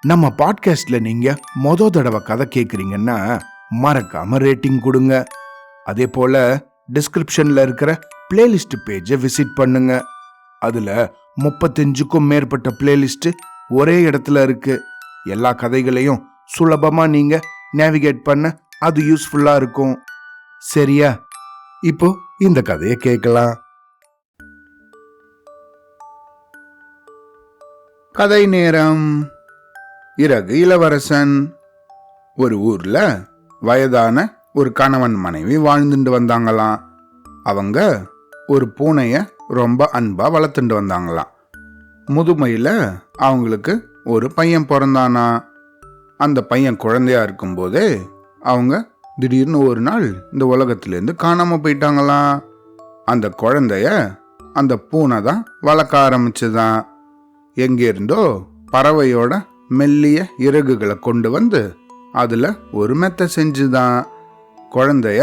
நம்ம பாட்காஸ்ட்ல நீங்க தடவை கதை கேக்குறீங்கன்னா மறக்காம ரேட்டிங் கொடுங்க. அதே போல டிஸ்கிரிப்ஷன்ல இருக்கிற பிளேலிஸ்ட் பேஜை விசிட் பண்ணுங்க. அதுல 35க்கும் மேற்பட்ட பிளேலிஸ்ட் ஒரே இடத்துல இருக்கு. எல்லா கதைகளையும் சுலபமா நீங்க நேவிகேட் பண்ண அது யூஸ்ஃபுல்லா இருக்கும். சரியா? இப்போ இந்த கதையை கேட்கலாம். கதை நேரம். இறகு இளவரசன். ஒரு ஊர்ல வயதான ஒரு கணவன் மனைவி வாழ்ந்துட்டு வந்தாங்களாம். அவங்க ஒரு பூனைய ரொம்ப அன்பா வளர்த்துட்டு வந்தாங்களாம். முதுமையில அவங்களுக்கு ஒரு பையன் பிறந்தானா. அந்த பையன் குழந்தையா இருக்கும்போதே அவங்க திடீர்னு ஒரு நாள் இந்த உலகத்திலேருந்து காணாம போயிட்டாங்களாம். அந்த குழந்தைய அந்த பூனை தான் வளர்க்க ஆரம்பிச்சுதான். எங்கிருந்தோ பறவையோட மெல்லிய இறகுகளை கொண்டு வந்து அதுல ஒரு மெத்தை செஞ்சுதான். குழந்தைய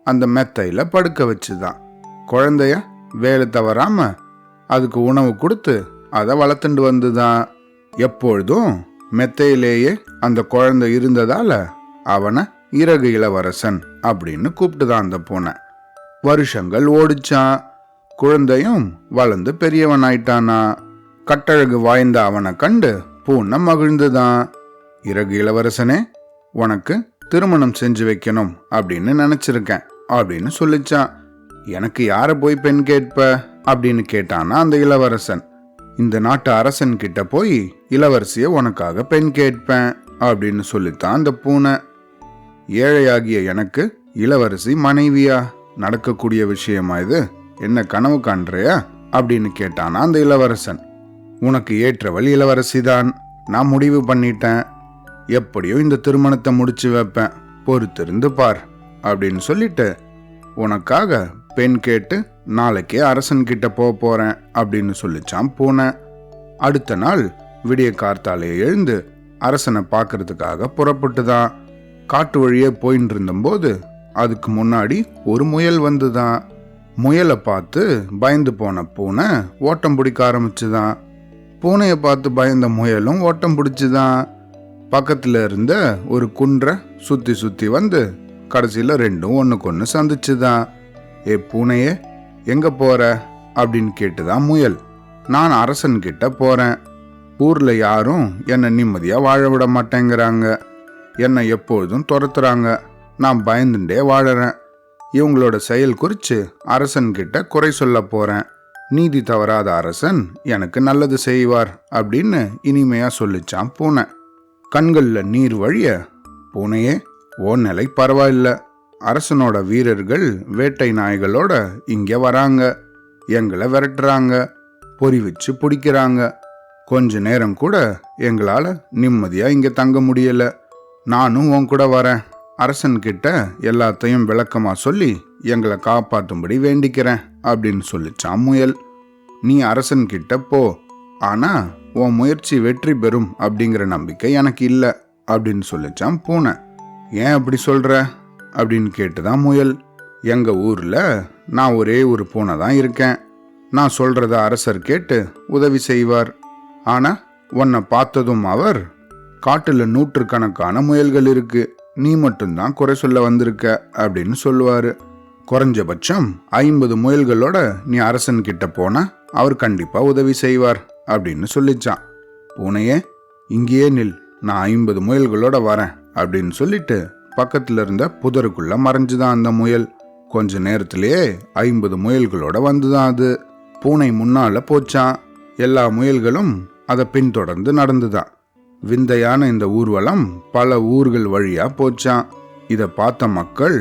அந்த மெத்தையில படுக்க வச்சுதான். குழந்தைய வேலை தவறாம அதுக்கு உணவு கொடுத்து அதை வளர்த்துண்டு வந்துதான். எப்பொழுதும் மெத்தையிலேயே அந்த குழந்தை இருந்ததால அவனை இறகு இளவரசன் அப்படின்னு கூப்பிட்டுதான் அந்த பூனை. வருஷங்கள் ஓடிச்சான். குழந்தையும் வளர்ந்து பெரியவன் ஆயிட்டானா. கட்டழகு வாய்ந்த அவனை கண்டு பூனை மகிழ்ந்துதான். இறகு இளவரசனே, உனக்கு திருமணம் செஞ்சு வைக்கணும் அப்படின்னு நினைச்சிருக்கேன் அப்படின்னு சொல்லிச்சான். எனக்கு யார போய் பெண் கேட்ப அப்படின்னு கேட்டானா அந்த இளவரசன். இந்த நாட்டு அரசன் கிட்ட போய் இளவரசிய உனக்காக பெண் கேட்பேன் அப்படின்னு சொல்லித்தான் அந்த பூனை. ஏழையாகிய எனக்கு இளவரசி மனைவியா? நடக்கக்கூடிய விஷயமா இது? என்ன கனவு காண்றியா அப்படின்னு கேட்டானா அந்த இளவரசன். உனக்கு ஏற்றவள் இளவரசிதான். நான் முடிவு பண்ணிட்டேன். எப்படியோ இந்த திருமணத்தை முடிச்சு வைப்பேன், பொறுத்திருந்து பார் அப்படின்னு சொல்லிட்டு உனக்காக பெண் கேட்டு நாளைக்கே அரசன் கிட்ட போறேன் அப்படின்னு சொல்லிச்சான் பூனை. அடுத்த நாள் விடிய கார்த்தாலே எழுந்து அரசனை பார்க்கறதுக்காக புறப்பட்டுதான். காட்டு வழியே போயின்னு இருந்தபோது அதுக்கு முன்னாடி ஒரு முயல் வந்துதான். முயலை பார்த்து பயந்து போன பூனை ஓட்டம் பிடிக்க ஆரம்பிச்சுதான். பூனையை பார்த்து பயந்த முயலும் ஓட்டம் பிடிச்சுதான். பக்கத்துல இருந்த ஒரு குன்றை சுத்தி சுத்தி வந்து கடைசியில ரெண்டும் ஒண்ணுக்கு சந்திச்சுதான். ஏ பூனையே, எங்க போற அப்படின்னு கேட்டுதான் முயல். நான் அரசன் கிட்ட போறேன். ஊர்ல யாரும் என்னை நிம்மதியா வாழ விட மாட்டேங்கிறாங்க. என்னை எப்பொழுதும் துரத்துறாங்க. நான் பயந்துட்டே வாழறேன். இவங்களோட செயல் குறிச்சு அரசன் கிட்ட குறை சொல்ல போறேன். நீதி தவறாத அரசன் எனக்கு நல்லது செய்வார் அப்படின்னு இனிமையா சொல்லிச்சான் பூனை. கண்கள்ல நீர் வழிய, பூனையே, ஓ நிலை பரவாயில்ல. அரசனோட வீரர்கள் வேட்டை நாய்களோட இங்க வராங்க. எங்களை விரட்டுறாங்க, பொறி வச்சு பிடிக்கிறாங்க. கொஞ்ச நேரம் கூட எங்களால நிம்மதியா இங்க தங்க முடியல. நானும் உன் கூட வரேன். அரசன் கிட்ட எல்லாத்தையும் விளக்கமா சொல்லி எங்களை காப்பாற்றும்படி வேண்டிக்கிறேன் அப்படின்னு சொல்லிச்சான் முயல். நீ அரசன் கிட்ட போ, ஆனா உன் முயற்சி வெற்றி பெறும் அப்படிங்கிற நம்பிக்கை எனக்கு இல்ல அப்படின்னு சொல்லிச்சான் பூனை. ஏன் அப்படி சொல்ற அப்படின்னு கேட்டுதான் முயல். எங்க ஊர்ல நான் ஒரே ஒரு பூனை தான் இருக்கேன். நான் சொல்றத அரசர் கேட்டு உதவி செய்வார். ஆனா உன்னை பார்த்ததும் அவர், காட்டுல நூற்றுக்கணக்கான முயல்கள் இருக்கு, நீ மட்டும்தான் குறை சொல்ல வந்திருக்க அப்படின்னு சொல்லுவாரு. குறைஞ்சபட்சம் 50 முயல்களோட நீ அரசன் கிட்ட போனா அவர் கண்டிப்பா உதவி செய்வார் அப்படின்னு சொல்லிச்சான். பூனையே, இங்கேயே நில், நான் 50 முயல்களோட வரேன் அப்படின்னு சொல்லிட்டு பக்கத்துல இருந்த புதருக்குள்ள மறைஞ்சுதான் அந்த முயல். கொஞ்ச நேரத்திலேயே 50 முயல்களோட வந்துதான் அது. பூனை முன்னால போச்சான். எல்லா முயல்களும் அதை பின்தொடர்ந்து நடந்துதான். விந்தையான இந்த ஊர்வலம் பல ஊர்கள் வழியா போச்சான். இத பார்த்த மக்கள்,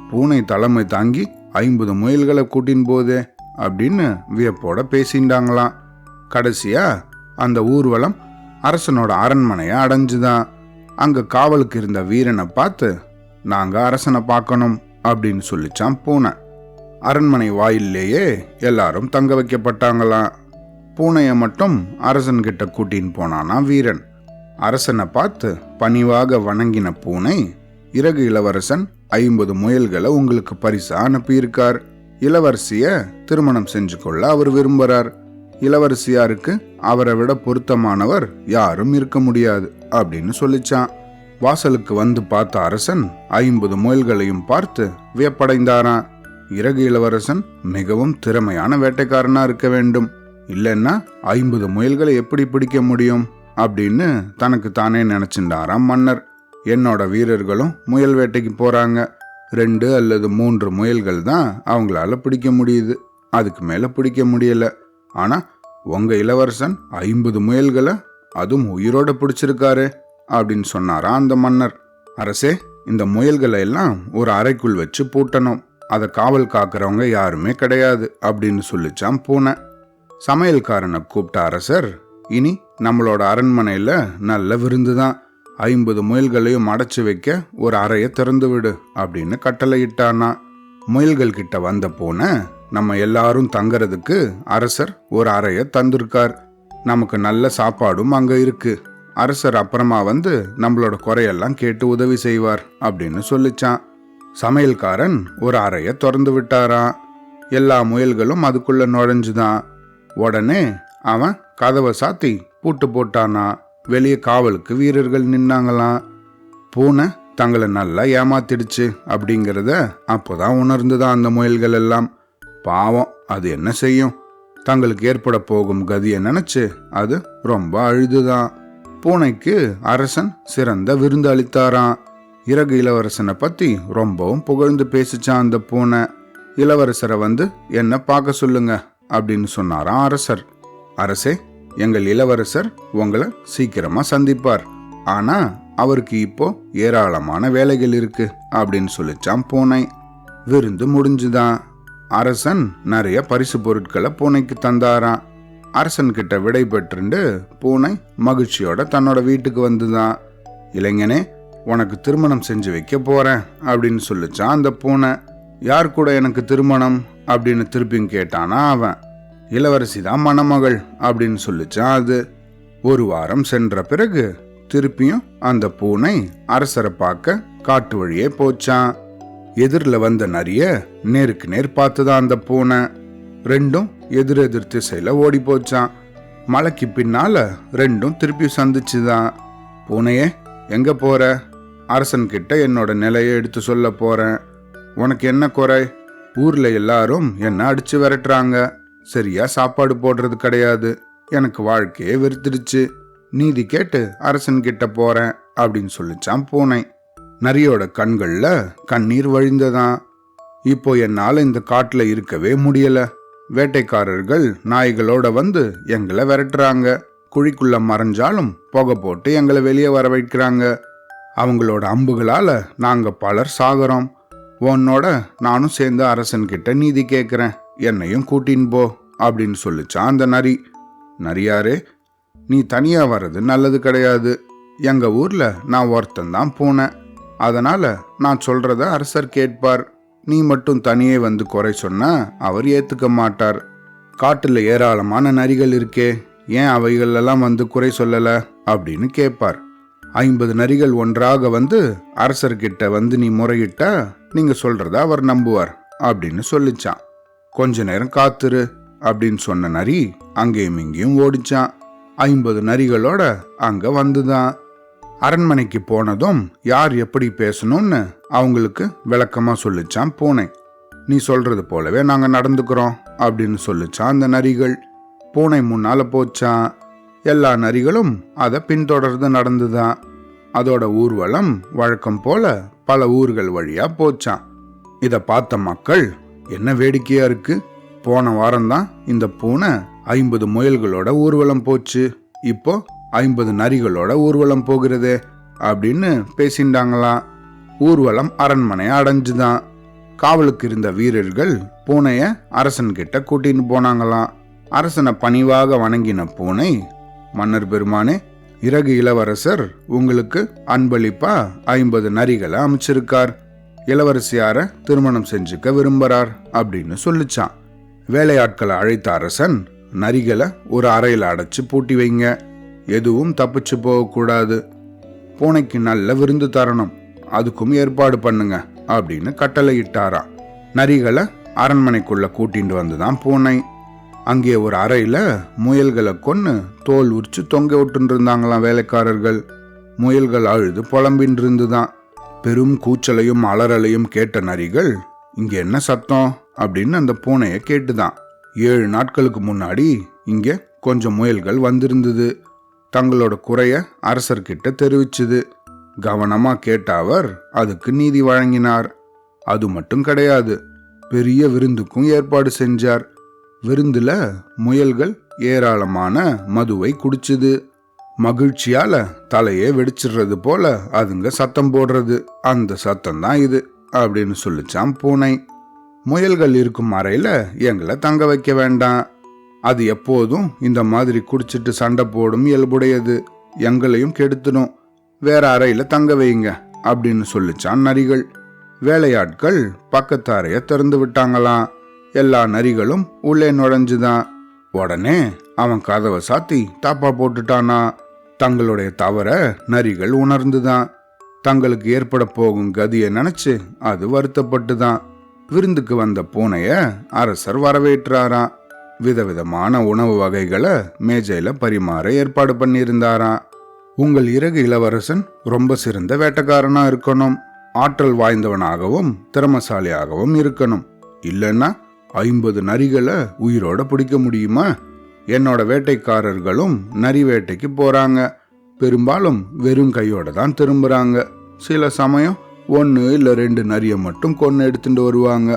பூனை தலைமை தாங்கி 50 முயல்களை கூட்டின் போதே அப்படின்னு வியப்போட பேசிண்டாங்களாம். கடைசியா அந்த ஊர்வலம் அரசனோட அரண்மனைய அடைஞ்சுதான். அங்க காவலுக்கு இருந்த வீரனை பார்த்து, நாங்க அரசனை பார்க்கணும் அப்படின்னு சொல்லிச்சான் பூனை. அரண்மனை வாயிலேயே எல்லாரும் தங்க வைக்கப்பட்டாங்களாம். பூனைய மட்டும் அரசன் கிட்ட கூட்டின்னு போனானா வீரன். அரசனை பார்த்து பணிவாக வணங்கின பூனை, இறகு இளவரசன் 50 முயல்களை உங்களுக்கு பரிசா அனுப்பியிருக்கார். இளவரசிய திருமணம் செஞ்சு கொள்ள அவர் விரும்புறார். இளவரசியாருக்கு அவரை விட பொருத்தமானவர் யாரும் இருக்க முடியாது அப்படின்னு சொல்லிச்சான். வாசலுக்கு வந்து பார்த்த அரசன் 50 முயல்களையும் பார்த்து வியப்படைந்தாராம். இறகு இளவரசன் மிகவும் திறமையான வேட்டைக்காரனா இருக்க வேண்டும், இல்லைன்னா 50 முயல்களை எப்படி பிடிக்க முடியும் அப்படின்னு தனக்கு தானே நினைச்சிருந்தாராம் மன்னர். என்னோட வீரர்களும் முயல் வேட்டைக்கு போறாங்க, 2 அல்லது 3 முயல்கள் தான் அவங்களால பிடிக்க முடியுது, அதுக்கு மேல பிடிக்க முடியல. ஆனா உங்க இளவரசன் 50 முயல்களை அதுவும் உயிரோட பிடிச்சிருக்காரு அப்படின்னு சொன்னாரா அந்த மன்னர். அரசே, இந்த முயல்களை எல்லாம் ஒரு அறைக்குள் வச்சு பூட்டணும், அதை காவல் காக்கிறவங்க யாருமே கிடையாது அப்படின்னு சொல்லிச்சான் பூனை. சமையல்காரனை கூப்பிட்ட அரசர், இனி நம்மளோட அரண்மனையில நல்ல விருந்துதான், 50 முயல்களையும் அடைச்சு வைக்க ஒரு அறையை திறந்து விடு அப்படின்னு கட்டளையிட்டானா. முயல்கள் கிட்ட வந்த பூனை, நம்ம எல்லாரும் தங்கறதுக்கு அரசர் ஒரு அறையை தந்திருக்கார், நமக்கு நல்ல சாப்பாடும் அங்க இருக்கு, அரசர் அப்புறமா வந்து நம்மளோட குறையெல்லாம் கேட்டு உதவி செய்வார் அப்படின்னு சொல்லிச்சான். சமையல்காரன் ஒரு அறைய திறந்து விட்டாராம். எல்லா முயல்களும் அதுக்குள்ள நுழைஞ்சுதான். உடனே அவன் கதவை சாத்தி பூட்டு போட்டானா. வெளியே காவலுக்கு வீரர்கள் நின்னாங்களாம். பூனை தங்களை நல்லா ஏமாத்திடுச்சு அப்படிங்கிறத அப்போதான் உணர்ந்துதான் அந்த முயல்கள் எல்லாம். பாவம், அது என்ன செய்யும், தங்களுக்கு ஏற்பட போகும் கதியை நினைச்சு அது ரொம்ப அழுதுதான். பூனைக்கு அரசன் சிறந்த விருந்து அளித்தாராம். இறகு இளவரசனை பத்தி ரொம்பவும் புகழ்ந்து பேசிச்சான் அந்த பூனை. இளவரசரை வந்து என்ன பார்க்க சொல்லுங்க அப்படின்னு சொன்னாராம் அரசர். அரசே, எங்கள் இளவரசர் உங்களை சீக்கிரமா சந்திப்பார், ஆனா அவருக்கு இப்போ ஏராளமான வேலைகள் இருக்கு அப்படின்னு சொல்லிச்சான் பூனை. விருந்து முடிஞ்சுதான். அரசன் நிறைய பரிசு பொருட்களை பூனைக்கு தந்தாராம். அரசன் கிட்ட விடை பெற்றுண்டு பூனை மகிழ்ச்சியோட தன்னோட வீட்டுக்கு வந்துதான். இளைஞனே, உனக்கு திருமணம் செஞ்சு வைக்க போறேன் அப்படின்னு சொல்லிச்சான் அந்த பூனை. யார் கூட எனக்கு திருமணம் அப்படின்னு திருப்பியும் கேட்டானா அவன். இளவரசி தான் மணமகள் அப்படின்னு சொல்லிச்சான் அது. ஒரு வாரம் சென்ற பிறகு திருப்பியும் அந்த பூனை அரசரை பார்க்க காட்டு வழியே போச்சான். எதிரில் வந்த நரிய நேருக்கு நேர் பார்த்துதான் அந்த பூனை. ரெண்டும் எதிர் திசையில ஓடி போச்சான். மலைக்கு பின்னால ரெண்டும் திருப்பி சந்திச்சுதான். பூனையே, எங்க போற? அரசன் கிட்ட என்னோட நிலையை எடுத்து சொல்ல போறேன். உனக்கு என்ன குறை? ஊர்ல எல்லாரும் என்ன அடிச்சு விரட்டுறாங்க, சரியா சாப்பாடு போடுறது கிடையாது, எனக்கு வாழ்க்கையே வெறுத்துடுச்சு, நீதி கேட்டு அரசன் கிட்ட போறேன் அப்படின்னு சொல்லிச்சான் பூனை. நரியோட கண்கள்ல கண்ணீர் வழிந்ததான். இப்போ என்னால இந்த காட்டுல இருக்கவே முடியல, வேட்டைக்காரர்கள் நாய்களோட வந்து எங்களை விரட்டுறாங்க, குழிக்குள்ள மறைஞ்சாலும் புகை போட்டு எங்களை வெளியே வர வைக்கிறாங்க, அவங்களோட அம்புகளால நாங்க பலர் சாகுறோம், உன்னோட நானும் சேர்ந்து அரசன் கிட்ட நீதி கேட்கிறேன், என்னையும் கூட்டின்னு போ அப்படின்னு சொல்லிச்சான் அந்த நரி. நரியாரே, நீ தனியா வர்றது நல்லது கிடையாது, எங்க ஊர்ல நான் ஒருத்தந்தான் பூனை, அதனால நான் சொல்றத அரசர் கேட்பார், நீ மட்டும் தனியே வந்து குறை சொன்னா அவர் ஏத்துக்க மாட்டார், காட்டுல ஏராளமான நரிகள் இருக்கே, ஏன் அவைகள் எல்லாம் வந்து குறை சொல்லல அப்படின்னு கேட்பார். 50 நரிகள் ஒன்றாக வந்து அரசர்கிட்ட வந்து நீ முறையிட்டா நீங்க சொல்றத அவர் நம்புவார் அப்படின்னு சொல்லிச்சான். கொஞ்ச நேரம் காத்துரு அப்படின்னு சொன்ன நரி அங்கேயும் இங்கேயும் ஓடிச்சான். 50 நரிகளோட அங்க வந்துதான். அரண்மனைக்கு போனதும் யார் எப்படி பேசணும்னு அவங்களுக்கு விளக்கமா சொல்லிச்சான் பூனை. நீ சொல்றது போலவே நாங்க நடந்துக்கிறோம் அப்படின்னு சொல்லிச்சான் அந்த நரிகள். பூனை முன்னால போச்சான். எல்லா நரிகளும் அதை பின்தொடர்ந்து நடந்துதான். அதோட ஊர்வலம் வழக்கம் போல பல ஊர்கள் வழியா போச்சான். இத பார்த்த மக்கள், என்ன வேடிக்கையா இருக்கு, போன வாரம்தான் இந்த பூனை 50 முயல்களோட ஊர்வலம் போச்சு, இப்போ 50 நரிகளோட ஊர்வலம் போகிறதே அப்படின்னு பேசிண்டாங்களாம். ஊர்வலம் அரண்மனையை அடைஞ்சுதான். காவலுக்கு இருந்த வீரர்கள் பூனைய அரசன் கிட்ட கூட்டின்னு போனாங்களாம். அரசனை பணிவாக வணங்கின பூனை, மன்னர் பெருமானே, இறகு இளவரசர் உங்களுக்கு அன்பளிப்பா 50 நரிகளை அமைச்சிருக்கார், இளவரசியார திருமணம் செஞ்சுக்க விரும்புறார் அப்படின்னு சொல்லிச்சான். வேலையாட்களை அழைத்த அரசன், நரிகளை ஒரு அறையில அடைச்சு பூட்டி வைங்க, எதுவும் தப்பிச்சு போகக்கூடாது, பூனைக்கு நல்ல விருந்து தரணும், அதுக்கும் ஏற்பாடு பண்ணுங்க அப்படின்னு கட்டளை இட்டாராம். நரிகளை அரண்மனைக்குள்ள கூட்டிட்டு வந்துதான் பூனை. அங்கே ஒரு அறையில முயல்களை கொன்னு தோல் உரிச்சு தொங்க விட்டு இருந்தாங்களாம் வேலைக்காரர்கள். முயல்கள் அழுது புலம்பின்னு இருந்துதான். பெரும் கூச்சலையும் அலறலையும் கேட்ட நரிகள், இங்க என்ன சத்தம் அப்படின்னு அந்த பூனைய கேட்டுதான். 7 நாட்களுக்கு முன்னாடி இங்க கொஞ்சம் முயல்கள் வந்திருந்தது. தங்களோட குறைய அரசர்கிட்ட தெரிவிச்சுது. கவனமா கேட்ட அவர் அதுக்கு நீதி வழங்கினார். அது மட்டும் கிடையாது, பெரிய விருந்துக்கும் ஏற்பாடு செஞ்சார். விருந்துல முயல்கள் ஏராளமான மதுவை குடிச்சுது. மகிழ்ச்சியால தலையே வெடிச்சிடுறது போல அதுங்க சத்தம் போடுறது, அந்த சத்தம் தான் இது அப்படின்னு சொல்லிச்சான் பூனை. முயல்கள் இருக்கும் அறையில எங்களை தங்க வைக்க வேண்டாம். அது எப்போதும் இந்த மாதிரி குடிச்சிட்டு சண்டை போடும் இயல்புடையது. எங்களையும் கெடுத்துடும். வேற அறையில தங்க வைங்க அப்படின்னு சொல்லிச்சான் நரிகள். வேலையாட்கள் பக்கத்து அறைய திறந்து விட்டாங்களாம். எல்லா நரிகளும் உள்ளே நுழைஞ்சுதான். உடனே அவன் கதவை சாத்தி தாப்பா போட்டுட்டானா. தங்களுடைய தவற நரிகள் உணர்ந்துதான். தங்களுக்கு ஏற்பட போகும் கதியை நினைச்சு அது வருத்தப்பட்டுதான். விருந்துக்கு வந்த பூனைய அரசர் வரவேற்றாராம். விதவிதமான உணவு வகைகளை மேஜையில பரிமாற ஏற்பாடு பண்ணியிருந்தாராம். உங்கள் இறகு இளவரசன் ரொம்ப சிறந்த வேட்டைக்காரனா இருக்கணும், ஆற்றல் வாய்ந்தவனாகவும் திறமசாலியாகவும் இருக்கணும். இல்லைன்னா 50 நரிகளை உயிரோட பிடிக்க முடியுமா? என்னோட வேட்டைக்காரர்களும் நரி வேட்டைக்கு போறாங்க. பெரும்பாலும் வெறும் கையோட தான் திரும்புறாங்க. சில சமயம் 1 இல்ல 2 நரிய மட்டும் கொன்னு எடுத்துட்டு வருவாங்க.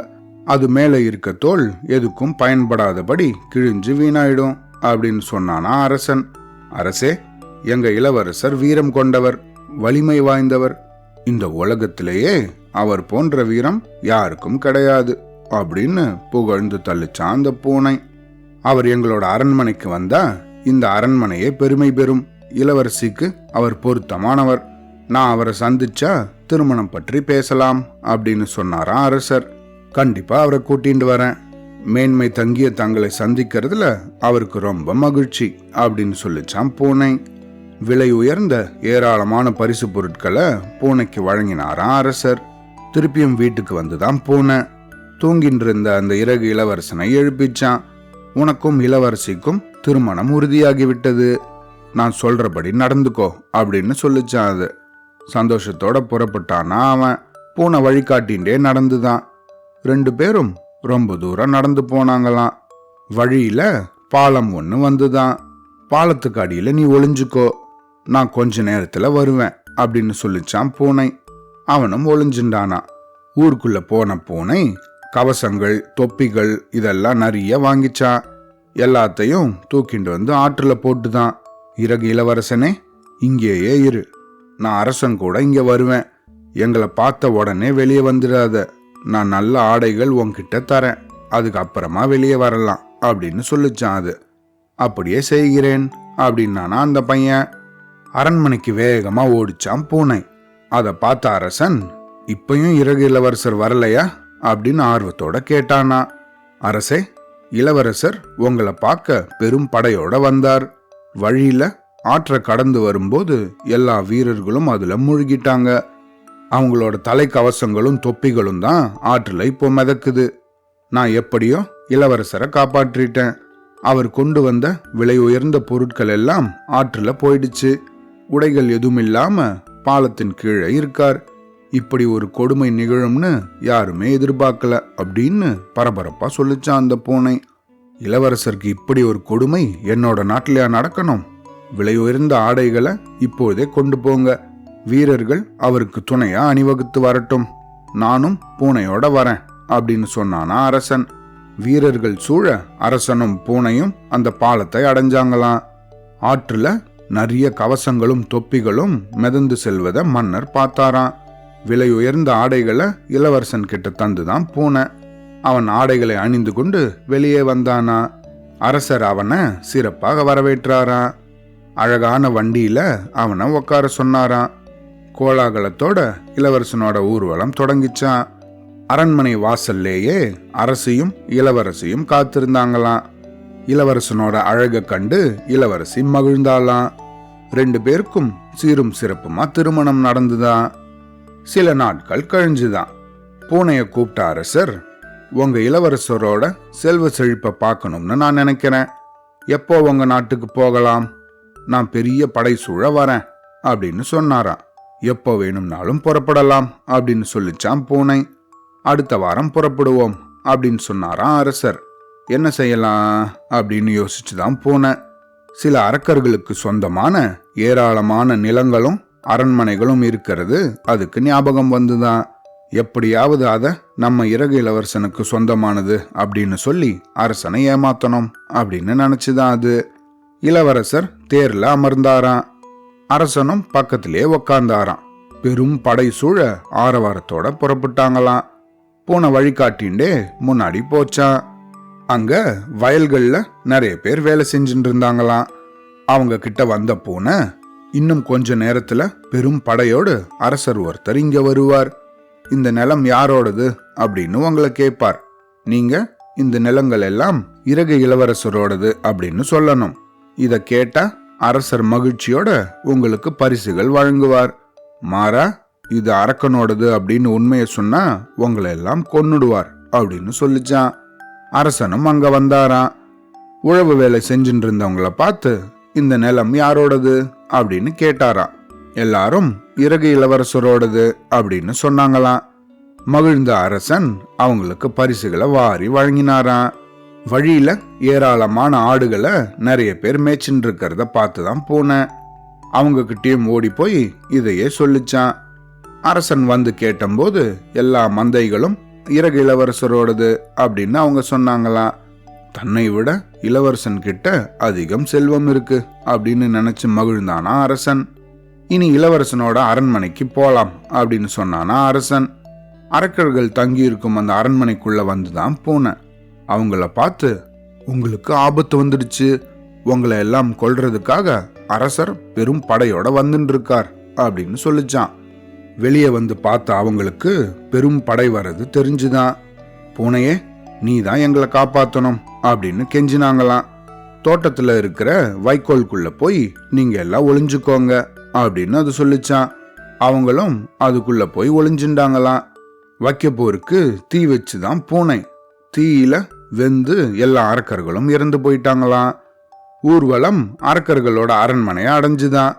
அது மேல இருக்க தோல் எதுக்கும் பயன்படாதபடி கிழிஞ்சு வீணாயிடும் அப்படின்னு சொன்னானா அரசன். அரசே, எங்க இளவரசர் வீரம் கொண்டவர், வலிமை வாய்ந்தவர். இந்த உலகத்திலேயே அவர் போன்ற வீரம் யாருக்கும் கிடையாது அப்படின்னு புகழ்ந்து தள்ளிச்சான் அந்த பூனை. அவர் எங்களோட அரண்மனைக்கு வந்தா இந்த அரண்மனையே பெருமை பெறும். இளவரசிக்கு அவர் பொருத்தமானவர். நான் அவரை சந்திச்சா திருமணம் பற்றி பேசலாம் அப்படின்னு சொன்னாராம் அரசர். கண்டிப்பா அவரை கூட்டிட்டு வரேன். மேன்மை தங்கிய தங்களை சந்திக்கிறதுல அவருக்கு ரொம்ப மகிழ்ச்சி அப்படின்னு சொல்லிச்சான் பூனை. விலை உயர்ந்த ஏராளமான பரிசு பொருட்களை பூனைக்கு வழங்கினாராம் அரசர். திருப்பியும் வீட்டுக்கு வந்துதான் பூனை. தூங்கிட்டு இருந்த அந்த இறகு இளவரசனை எழுப்பிச்சான். உனக்கும் இளவரசிக்கும் திருமணம் உறுதியாகிவிட்டது. நான் சொல்றபடி நடந்துக்கோ அப்படின்னு சொல்லிச்சான் அது. சந்தோஷத்தோட புறப்பட்டானா அவன். பூனை வழிகாட்டின்றே நடந்துதான். 2 பேரும் ரொம்ப தூரம் நடந்து போனாங்களாம். வழியில பாலம் ஒண்ணு வந்துதான். பாலத்துக்கு அடியில நீ ஒளிஞ்சுக்கோ, நான் கொஞ்ச நேரத்துல வருவேன் அப்படின்னு சொல்லிச்சான் பூனை. அவனும் ஒளிஞ்சுண்டானா. ஊருக்குள்ள போன பூனை கவசங்கள், தொப்பிகள் இதெல்லாம் நிறைய வாங்கிச்சான். எல்லாத்தையும் தூக்கிண்டு வந்து ஆற்றுல போட்டுதான். இறகு இளவரசனே, இங்கேயே இரு, நான் அரசன் கூட இங்க வருவேன். எங்களை பார்த்த உடனே வெளியே வந்துடாத. நான் நல்ல ஆடைகள் உன்கிட்ட தரேன், அதுக்கு அப்புறமா வெளியே வரலாம் அப்படின்னு சொல்லிச்சான் அது. அப்படியே செய்கிறேன் அப்படின்னானா அந்த பையன். அரண்மனைக்கு வேகமா ஓடிச்சான் பூனை. அதை பார்த்த அரசன், இப்பயும் இறகு இளவரசர் வரலையா அப்படின்னு ஆர்வத்தோட கேட்டானா. அரசே, இளவரசர் உங்களை பார்க்க பெரும் படையோட வந்தார். வழியில ஆற்றை கடந்து வரும்போது எல்லா வீரர்களும் அதுல மூழ்கிட்டாங்க. அவங்களோட தலைக்கவசங்களும் தொப்பிகளும் தான் ஆற்றுல இப்போ மிதக்குது. நான் எப்படியோ இளவரசரை காப்பாற்றிட்டேன். அவர் கொண்டு வந்த விலை உயர்ந்த பொருட்கள் எல்லாம் ஆற்றுல போயிடுச்சு. உடைகள் எதுவும் இல்லாம பாலத்தின் கீழே இருக்கார். இப்படி ஒரு கொடுமை நிகழும்னு யாருமே எதிர்பார்க்கல அப்படின்னு பரபரப்பா சொல்லிச்சான் அந்த பூனை. இளவரசருக்கு இப்படி ஒரு கொடுமை என்னோட நாட்டிலேயா நடக்கணும்? விலை உயர்ந்த ஆடைகளை இப்போதே கொண்டு போங்க. வீரர்கள் அவருக்கு துணையா அணிவகுத்து வரட்டும். நானும் பூனையோட வரேன் அப்படின்னு சொன்னானா அரசன். வீரர்கள் சூழ அரசனும் பூனையும் அந்த பாலத்தை அடைஞ்சாங்களாம். ஆற்றுல நிறைய கவசங்களும் தொப்பிகளும் மிதந்து செல்வதை மன்னர் பார்த்தாராம். விலை உயர்ந்த ஆடைகளை இளவரசன் கிட்ட தந்துதான் பூனை. அவன் ஆடைகளை அணிந்து கொண்டு வெளியே வந்தானா. அரசர் அவனை சிறப்பாக வரவேற்றாராம். அழகான வண்டியில அவனை உட்கார சொன்னாராம். கோலாகலத்தோட இளவரசனோட ஊர்வலம் தொடங்கிச்சான். அரண்மனை வாசல்லேயே அரசியும் இளவரசியும் காத்திருந்தாங்களாம். இளவரசனோட அழக கண்டு இளவரசி மகிழ்ந்தாளாம். 2 பேருக்கும் சீரும் சிறப்புமா திருமணம் நடந்துதான். சில நாட்கள் கழிஞ்சுதான். பூனைய கூப்பிட்ட அரசர், உங்க இளவரசரோட செல்வ செழிப்பை பார்க்கணும்னு நான் நினைக்கிறேன். எப்போ உங்க நாட்டுக்கு போகலாம்? நான் பெரிய படை சூழ வரேன் அப்படின்னு சொன்னாராம். எப்போ வேணும்னாலும் புறப்படலாம் அப்படின்னு சொல்லிச்சான் பூனை. அடுத்த வாரம் புறப்படுவோம் அப்படின்னு சொன்னாராம் அரசர். என்ன செய்யலாம் அப்படின்னு யோசிச்சுதான் பூனை. சில அரக்கர்களுக்கு சொந்தமான ஏராளமான நிலங்களும் அரண்மனைகளும் இருக்கிறது அதுக்கு ஞாபகம் வந்துதான். எப்படியாவது அதை நம்ம இறகு இளவரசனுக்கு சொந்தமானது அப்படின்னு சொல்லி அரசனை ஏமாத்தணும் அப்படின்னு நினைச்சுதான் அது. இளவரசர் தேர்ல அமர்ந்தாராம். அரசனும் பக்கத்திலே உக்காந்தாராம். பெரும் படை சூழ ஆரவாரத்தோட புறப்பட்டாங்களாம். பூனை வழிகாட்டின்டே முன்னாடி போச்சான். அங்க வயல்கள்ல நிறைய பேர் வேலை செஞ்சுட்டு இருந்தாங்களாம். அவங்க கிட்ட வந்த பூனை, இன்னும் கொஞ்ச நேரத்துல பெரும் படையோடு அரசர் ஒருத்தர் இங்க வருவார். இந்த நிலம் யாரோடது அப்படின்னு உங்களை கேட்பார். நீங்க இந்த நிலங்கள் எல்லாம் இறகு இளவரசரோடது அப்படின்னு சொல்லணும். இத கேட்டா அரசர் மகிழ்ச்சியோட உங்களுக்கு பரிசுகள் வழங்குவார். மாறா இது அரக்கனோடது அப்படின்னு உண்மையை சொன்னா உங்களை எல்லாம் கொன்னுடுவார் அப்படின்னு சொல்லிச்சான். அரசனும் அங்க வந்தாராம். உழவு வேலை செஞ்சுட்டு இருந்தவங்கள பார்த்து இந்த நிலம் யாரோடது அப்படின்னு கேட்டாராம். எல்லாரும் இறகு இளவரசரோடது அப்படின்னு சொன்னாங்களாம். மகிழ்ந்த அரசன் அவங்களுக்கு பரிசுகளை வாரி வழங்கினாராம். வழியில ஏராளமான ஆடுகளை நிறைய பேர் மேய்ச்சின்னு இருக்கிறத பார்த்துதான் போனேன். அவங்க கிட்டேயும் ஓடி போய் இதையே சொல்லிச்சான். அரசன் வந்து கேட்டபோது எல்லா மந்தைகளும் இறகு இளவரசரோடது அப்படின்னு அவங்க சொன்னாங்களாம். தன்னை விட இளவரசன் கிட்ட அதிகம் செல்வம் இருக்கு அப்படின்னு நினைச்சு மகிழ்ந்தானா அரசன். இனி இளவரசனோட அரண்மனைக்கு போலாம் அப்படின்னு சொன்னானா அரசன். அரக்கர்கள் தங்கி இருக்கும் அந்த அரண்மனைக்குள்ள வந்துதான் பூனை. அவங்கள பார்த்து, உங்களுக்கு ஆபத்து வந்துடுச்சு, உங்களை எல்லாம் கொல்றதுக்காக அரசர் பெரும் படையோட வந்துட்டு இருக்கார் அப்படின்னு சொல்லிச்சான். வெளியே வந்து பார்த்த அவங்களுக்கு பெரும் படை வர்றது தெரிஞ்சுதான். பூனையே, நீ தான் எங்களை காப்பாத்தணும் அப்படின்னு கெஞ்சினாங்களாம். தோட்டத்துல இருக்கிற வைக்கோல்குள்ள போய் நீங்க எல்லாம் ஒளிஞ்சுக்கோங்க அப்படின்னு அது சொல்லிச்சான். அவங்களும் அதுக்குள்ள போய் ஒளிஞ்சுட்டாங்களாம். வைக்கப்போருக்கு தீ வச்சுதான் பூனை. தீயில வெந்து எல்லா அரக்கர்களும் இறந்து போயிட்டாங்களாம். ஊர்வலம் அரக்கர்களோட அரண்மனையை அடைஞ்சுதான்.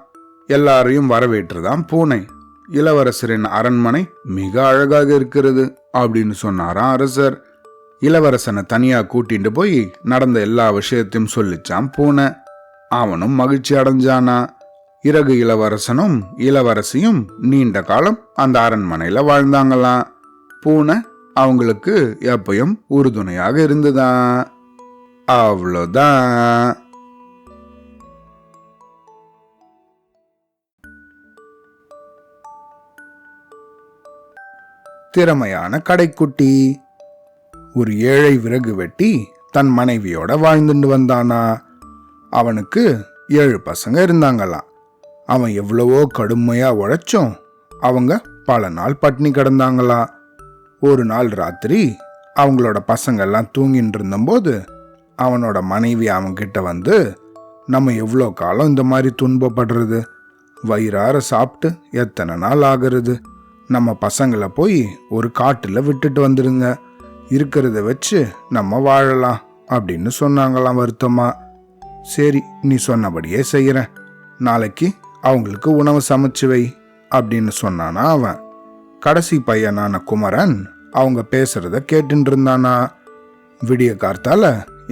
எல்லாரையும் வரவேற்றுதான் பூனை. இளவரசரின் அரண்மனை மிக அழகாக இருக்கிறது அப்படின்னு சொன்னாராம் அரசர். இளவரசனை தனியா கூட்டிட்டு போய் நடந்த எல்லா விஷயத்தையும் சொல்லிச்சான் பூனை. அவனும் மகிழ்ச்சி அடைஞ்சானா. இறகு இளவரசனும் இளவரசியும் நீண்ட காலம் அந்த அரண்மனையில வாழ்ந்தாங்களாம். பூனை அவங்களுக்கு எப்பயும் உறுதுணையாக இருந்துதான். அவ்வளோதான். திறமையான கடைக்குட்டி. ஒரு ஏழை விறகு வெட்டி தன் மனைவியோட வாழ்ந்துட்டு வந்தானா. அவனுக்கு 7 பசங்க இருந்தாங்களாம். அவன் எவ்வளவோ கடுமையா உழைச்சும் அவங்க பல நாள் பட்டினி கிடந்தாங்களாம். ஒரு நாள் ராத்திரி அவங்களோட பசங்கள்லாம் தூங்கிட்டு இருந்தபோது அவனோட மனைவி அவன்கிட்ட வந்து, நம்ம எவ்வளோ காலம் இந்த மாதிரி துன்பப்படுறது, வயிறார சாப்பிட்டு எத்தனை நாள் ஆகிறது, நம்ம பசங்களை போய் ஒரு காட்டில் விட்டுட்டு வந்துடுங்க, இருக்கிறத வச்சு நம்ம வாழலாம் அப்படின்னு சொன்னாங்களாம் வருத்தமா. சரி, நீ சொன்னபடியே செய்யறேன், நாளைக்கு அவங்களுக்கு உணவு சமைச்சு வை அப்படின்னு சொன்னானா அவன். கடைசி பையனான குமரன் அவங்க பேசுறத கேட்டுட்டு இருந்தானா. விடிய கார்த்தால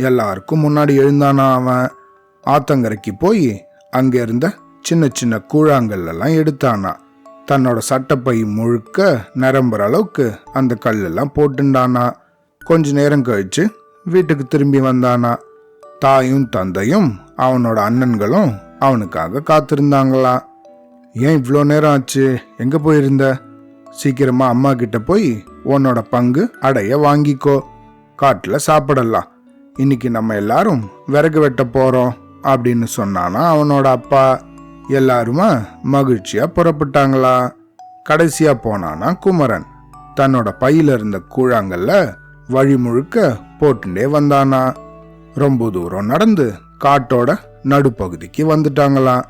எல்லாருக்கும் முன்னாடி எழுந்தானா அவன். ஆத்தங்கரைக்கு போய் அங்க இருந்த சின்ன சின்ன கூழாங்கல் எல்லாம் எடுத்தானா. தன்னோட சட்டப்பை முழுக்க நிரம்புற அளவுக்கு அந்த கல்லெல்லாம் போட்டுண்டானா. கொஞ்ச நேரம் கழிச்சு வீட்டுக்கு திரும்பி வந்தானா. தாயும் தந்தையும் அவனோட அண்ணன்களும் அவனுக்காக காத்திருந்தாங்களா. ஏன் இவ்வளோ நேரம் ஆச்சு, எங்க போயிருந்த? சீக்கிரமா அம்மா கிட்ட போய் உன்னோட பங்கு அடைய வாங்கிக்கோ, காட்டுல சாப்பிடலாம், இன்னைக்கு நம்ம எல்லாரும் விறகு வெட்ட போறோம் அப்படின்னு சொன்னானா அவனோட அப்பா. எல்லாருமா மகிழ்ச்சியா புறப்பட்டாங்களா. கடைசியா போனானா குமரன். தன்னோட பையில இருந்த கூழாங்கல்ல வழி முழுக்க போட்டுட்டே வந்தானா. ரொம்ப தூரம் நடந்து காட்டோட நடுப்பகுதிக்கு வந்துட்டாங்களாம்.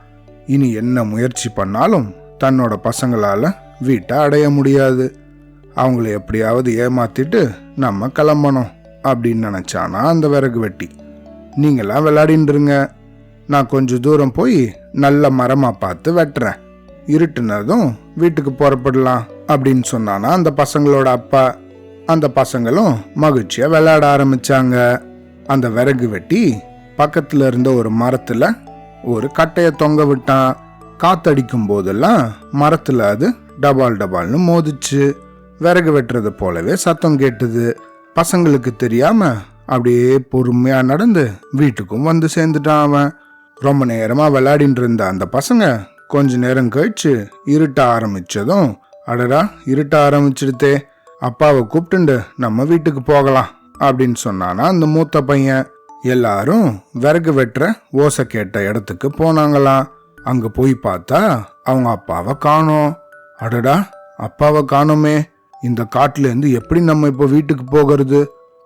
இனி என்ன முயற்சி பண்ணாலும் தன்னோட பசங்களால வீட்டை அடைய முடியாது. அவங்கள எப்படியாவது ஏமாத்திட்டு நம்ம கிளம்பணும் அப்படின்னு நினைச்சானா அந்த விறகு வெட்டி. நீங்களாம் விளையாடின்றுங்க, நான் கொஞ்சம் தூரம் போய் நல்ல மரமா பார்த்து வெட்டுறேன், இருட்டுனதும் வீட்டுக்கு புறப்படலாம் அப்படின்னு சொன்னானா அந்த பசங்களோட அப்பா. அந்த பசங்களும் மகிழ்ச்சியா விளையாட ஆரம்பிச்சாங்க. அந்த விறகு வெட்டி பக்கத்துல இருந்த ஒரு மரத்துல ஒரு கட்டைய தொங்க விட்டான். காத்தடிக்கும் போதெல்லாம் மரத்துல அது டபால் டபால்னு மோதிச்சு. விறகு வெட்டுறது போலவே சத்தம் கேட்டுது. பசங்களுக்கு தெரியாம அப்படியே பொறுமையா நடந்து வீட்டுக்கும் வந்து சேர்ந்துட்டான் அவன். ரொம்ப நேரமா விளையாடிட்டு இருந்த அந்த பசங்க கொஞ்ச நேரம் கழிச்சு இருட்ட ஆரம்பிச்சதும், அடடா இருட்ட ஆரம்பிச்சிடுதே, அப்பாவை கூப்பிட்டு நம்ம வீட்டுக்கு போகலாம் அப்படின்னு சொன்னானா அந்த மூத்த பையன். எல்லாரும் விறகு வெட்டுற ஓசை கேட்ட இடத்துக்கு போனாங்களாம். அங்க போய் பார்த்தா அவங்க அப்பாவை காணோம். அடடா, அப்பாவை காணோமே, இந்த காட்டுல இருந்து எப்படி நம்ம இப்போ வீட்டுக்கு போகிறது?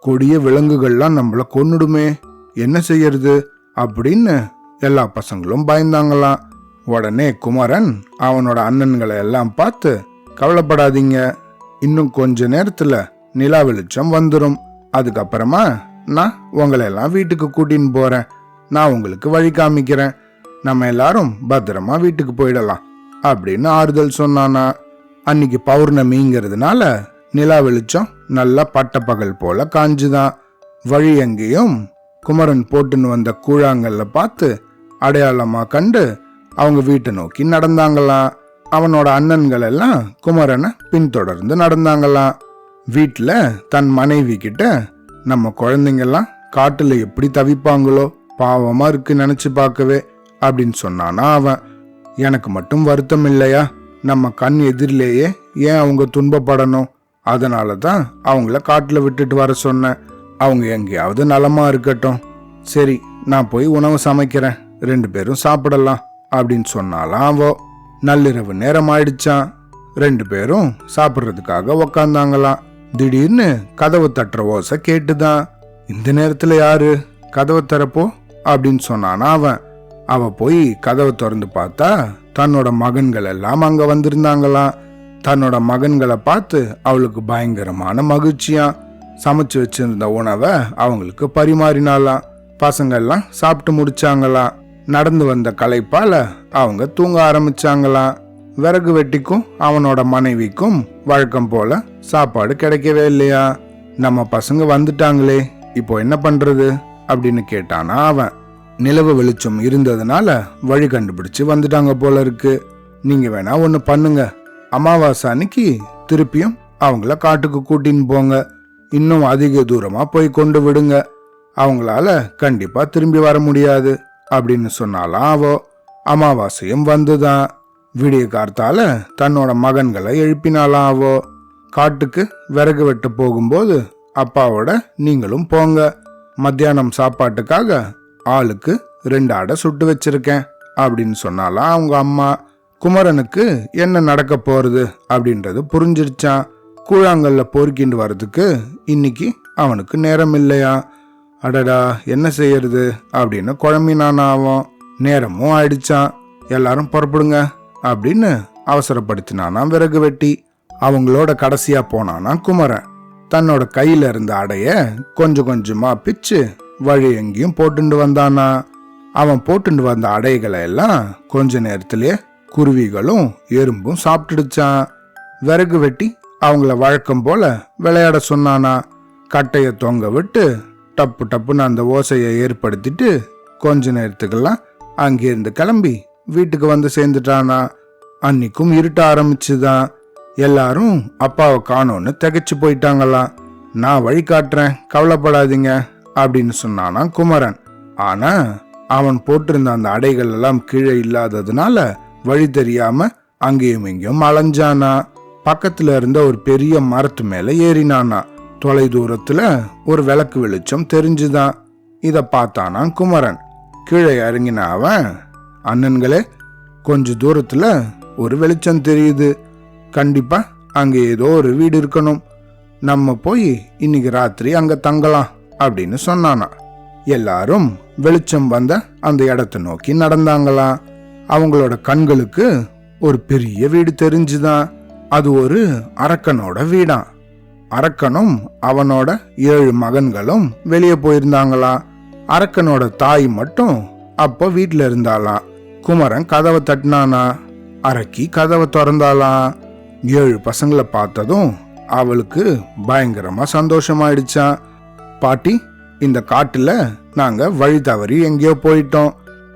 கொடிய விலங்குகள்லாம் நம்மள கொன்னுடுமே, என்ன செய்யறது அப்படின்னு எல்லா பசங்களும் பயந்தாங்களாம். உடனே குமரன் அவனோட அண்ணன்களை எல்லாம் பார்த்து, கவலைப்படாதீங்க, இன்னும் கொஞ்ச நேரத்துல நிலா வெளிச்சம் வந்துடும், அதுக்கப்புறமா நான் உங்களை எல்லாம் வீட்டுக்கு கூட்டின்னு போறேன், நான் உங்களுக்கு வழி காமிக்கிறேன், நம்ம எல்லாரும் பத்திரமா வீட்டுக்கு போயிடலாம் அப்படின்னு ஆறுதல் சொன்னானா. அன்னைக்கு பௌர்ணமிங்கிறதுனால நிலா வெளிச்சம் நல்லா பட்ட பகல் போல காஞ்சுதான். வழி எங்கேயும் குமரன் போட்டுன்னு வந்த கூழாங்கல்ல பார்த்து அடையாளமா கண்டு அவங்க வீட்டை நோக்கி நடந்தாங்களாம். அவனோட அண்ணன்கள் எல்லாம் குமரனை பின்தொடர்ந்து நடந்தாங்களாம். வீட்டுல தன் மனைவி கிட்ட, நம்ம குழந்தைங்கெல்லாம் காட்டுல எப்படி தவிப்பாங்களோ, பாவமா இருக்கு நினைச்சு பார்க்கவே அப்படின்னு சொன்னானா அவன். எனக்கு மட்டும் வருத்தம் இல்லையா, நம்ம கண் எதிரிலேயே ஏன் அவங்க துன்பப்படணும், அதனாலதான் அவங்கள காட்டுல விட்டுட்டு வர சொன்னேன், அவங்க எங்கேயாவது நலமா இருக்கட்டும், சரி நான் போய் உணவு சமைக்கிறேன், 2 பேரும் சாப்பிடலாம் அப்படின்னு சொன்னாலாம் அவோ. நள்ளிரவு நேரம் ஆயிடுச்சான். 2 பேரும் சாப்பிட்றதுக்காக உக்காந்தாங்களாம். திடீர்னு கதவு தட்டுற ஓசை கேட்டுதான். இந்த நேரத்துல யாரு, கதவை திறப்போ அப்படின்னு சொன்னானா அவன். அவ போய் கதவை திறந்து பார்த்தா தன்னோட மகன்கள் எல்லாம் அங்க வந்திருந்தாங்களாம். தன்னோட மகன்களை பார்த்து அவளுக்கு பயங்கரமான மகிழ்ச்சியா. சமைச்சு வச்சிருந்த உணவை அவங்களுக்கு பரிமாறினாலாம். பசங்கள்லாம் சாப்பிட்டு முடிச்சாங்களாம். நடந்து வந்த களைப்பால அவங்க தூங்க ஆரம்பிச்சாங்களாம். விறகு வெட்டிக்கும் அவனோட மனைவிக்கும் வழக்கம் போல சாப்பாடு கிடைக்கவே இல்லையா. நம்ம பசங்க வந்துட்டாங்களே, இப்போ என்ன பண்றது அப்படின்னு கேட்டானா அவன். நிலவு வெளிச்சம் இருந்ததுனால வழி கண்டுபிடிச்சு வந்துட்டாங்க போல இருக்கு. நீங்க வேணா ஒண்ணு பண்ணுங்க, அமாவாசை அன்னைக்கு திருப்பியும் அவங்கள காட்டுக்கு கூட்டின்னு போங்க, இன்னும் அதிக தூரமா போய் கொண்டு விடுங்க, அவங்களால கண்டிப்பா திரும்பி வர முடியாது அப்படின்னு சொன்னாலாம் அவோ. அமாவாசையும் வந்துதான். விடிய கார்த்தால தன்னோட மகன்களை எழுப்பினாலாம் அவோ. காட்டுக்கு விறகு வெட்ட போகும்போது அப்பாவோட நீங்களும் போங்க, மத்தியானம் சாப்பாட்டுக்காக ஆளுக்கு 2 அடை சுட்டு வச்சிருக்கேன் அப்படின்னு சொன்னாலாம் அவங்க அம்மா. குமரனுக்கு என்ன நடக்க போறது அப்படின்றது புரிஞ்சிருச்சான். கூழாங்கல்ல பொறுக்கிண்டு வர்றதுக்கு இன்னைக்கு அவனுக்கு நேரம் இல்லையா. அடடா, என்ன செய்யறது அப்படின்னு குழம்பினானா அவன். நேரமும் ஆயிடுச்சான். எல்லாரும் புறப்படுங்க அப்படின்னு அவசரப்படுத்தினானா விறகு வெட்டி. அவங்களோட கடைசியா போனானா குமரன். தன்னோட கையில இருந்த அடைய கொஞ்சம் கொஞ்சமா பிச்சு வழி எங்கேயும் போட்டுண்டு வந்தானா. அவன் போட்டுண்டு வந்த அடைகளை எல்லாம் கொஞ்ச நேரத்திலேயே குருவிகளும் எறும்பும் சாப்பிட்டுடுச்சான். விறகு வெட்டி அவங்கள வழக்கம் போல விளையாட சொன்னானா. கட்டைய தொங்க விட்டு டப்பு டப்புன்னு அந்த ஓசையை ஏற்படுத்திட்டு கொஞ்ச நேரத்துக்கெல்லாம் அங்கிருந்து கிளம்பி வீட்டுக்கு வந்து சேர்ந்துட்டானா. அன்னைக்கும் இருட்ட ஆரம்பிச்சுதான். எல்லாரும் அப்பாவை காணோன்னு திகைச்சு போயிட்டாங்களாம். நான் வழி காட்டுறேன், கவலைப்படாதீங்க அப்படின்னு சொன்னானா குமரன். ஆனா அவன் போட்டிருந்த அந்த அடைகள் எல்லாம் கீழே இல்லாததுனால வழி தெரியாம அங்கேயும் இங்கேயும் அலைஞ்சானா. பக்கத்துல இருந்த ஒரு பெரிய மரத்து மேல ஏறினானா. தொலை தூரத்துல ஒரு விளக்கு வெளிச்சம் தெரிஞ்சுதான். இத பார்த்தானா குமரன். கீழே இறங்கின அவன், அண்ணன்களே, கொஞ்ச தூரத்துல ஒரு வெளிச்சம் தெரியுது, கண்டிப்பா அங்க ஏதோ ஒரு வீடு இருக்கணும், நம்ம போய் இன்னைக்கு ராத்திரி அங்க தங்கலாம் அப்படின்னு சொன்னானா. எல்லாரும் வெளிச்சம் வந்த அந்த இடத்தை நோக்கி நடந்தாங்களாம். அவங்களோட கண்களுக்கு ஒரு பெரிய வீடு தெரிஞ்சுதான். அது ஒரு அரக்கனோட வீடாம். அரக்கனும் அவனோட 7 மகன்களும் வெளியே போயிருந்தாங்களாம். அரக்கனோட தாய் மட்டும் அப்போ வீட்டுல இருந்தாளாம். குமரன் கதவை தட்டினானா. அரக்கி கதவை திறந்தாளாம். 7 பசங்களை பார்த்ததும் அவளுக்கு பயங்கரமா சந்தோஷமாயிடுச்சான். பாட்டி, இந்த காட்டுல நாங்க வழி தவறி எங்கேயோ போயிட்டோம்.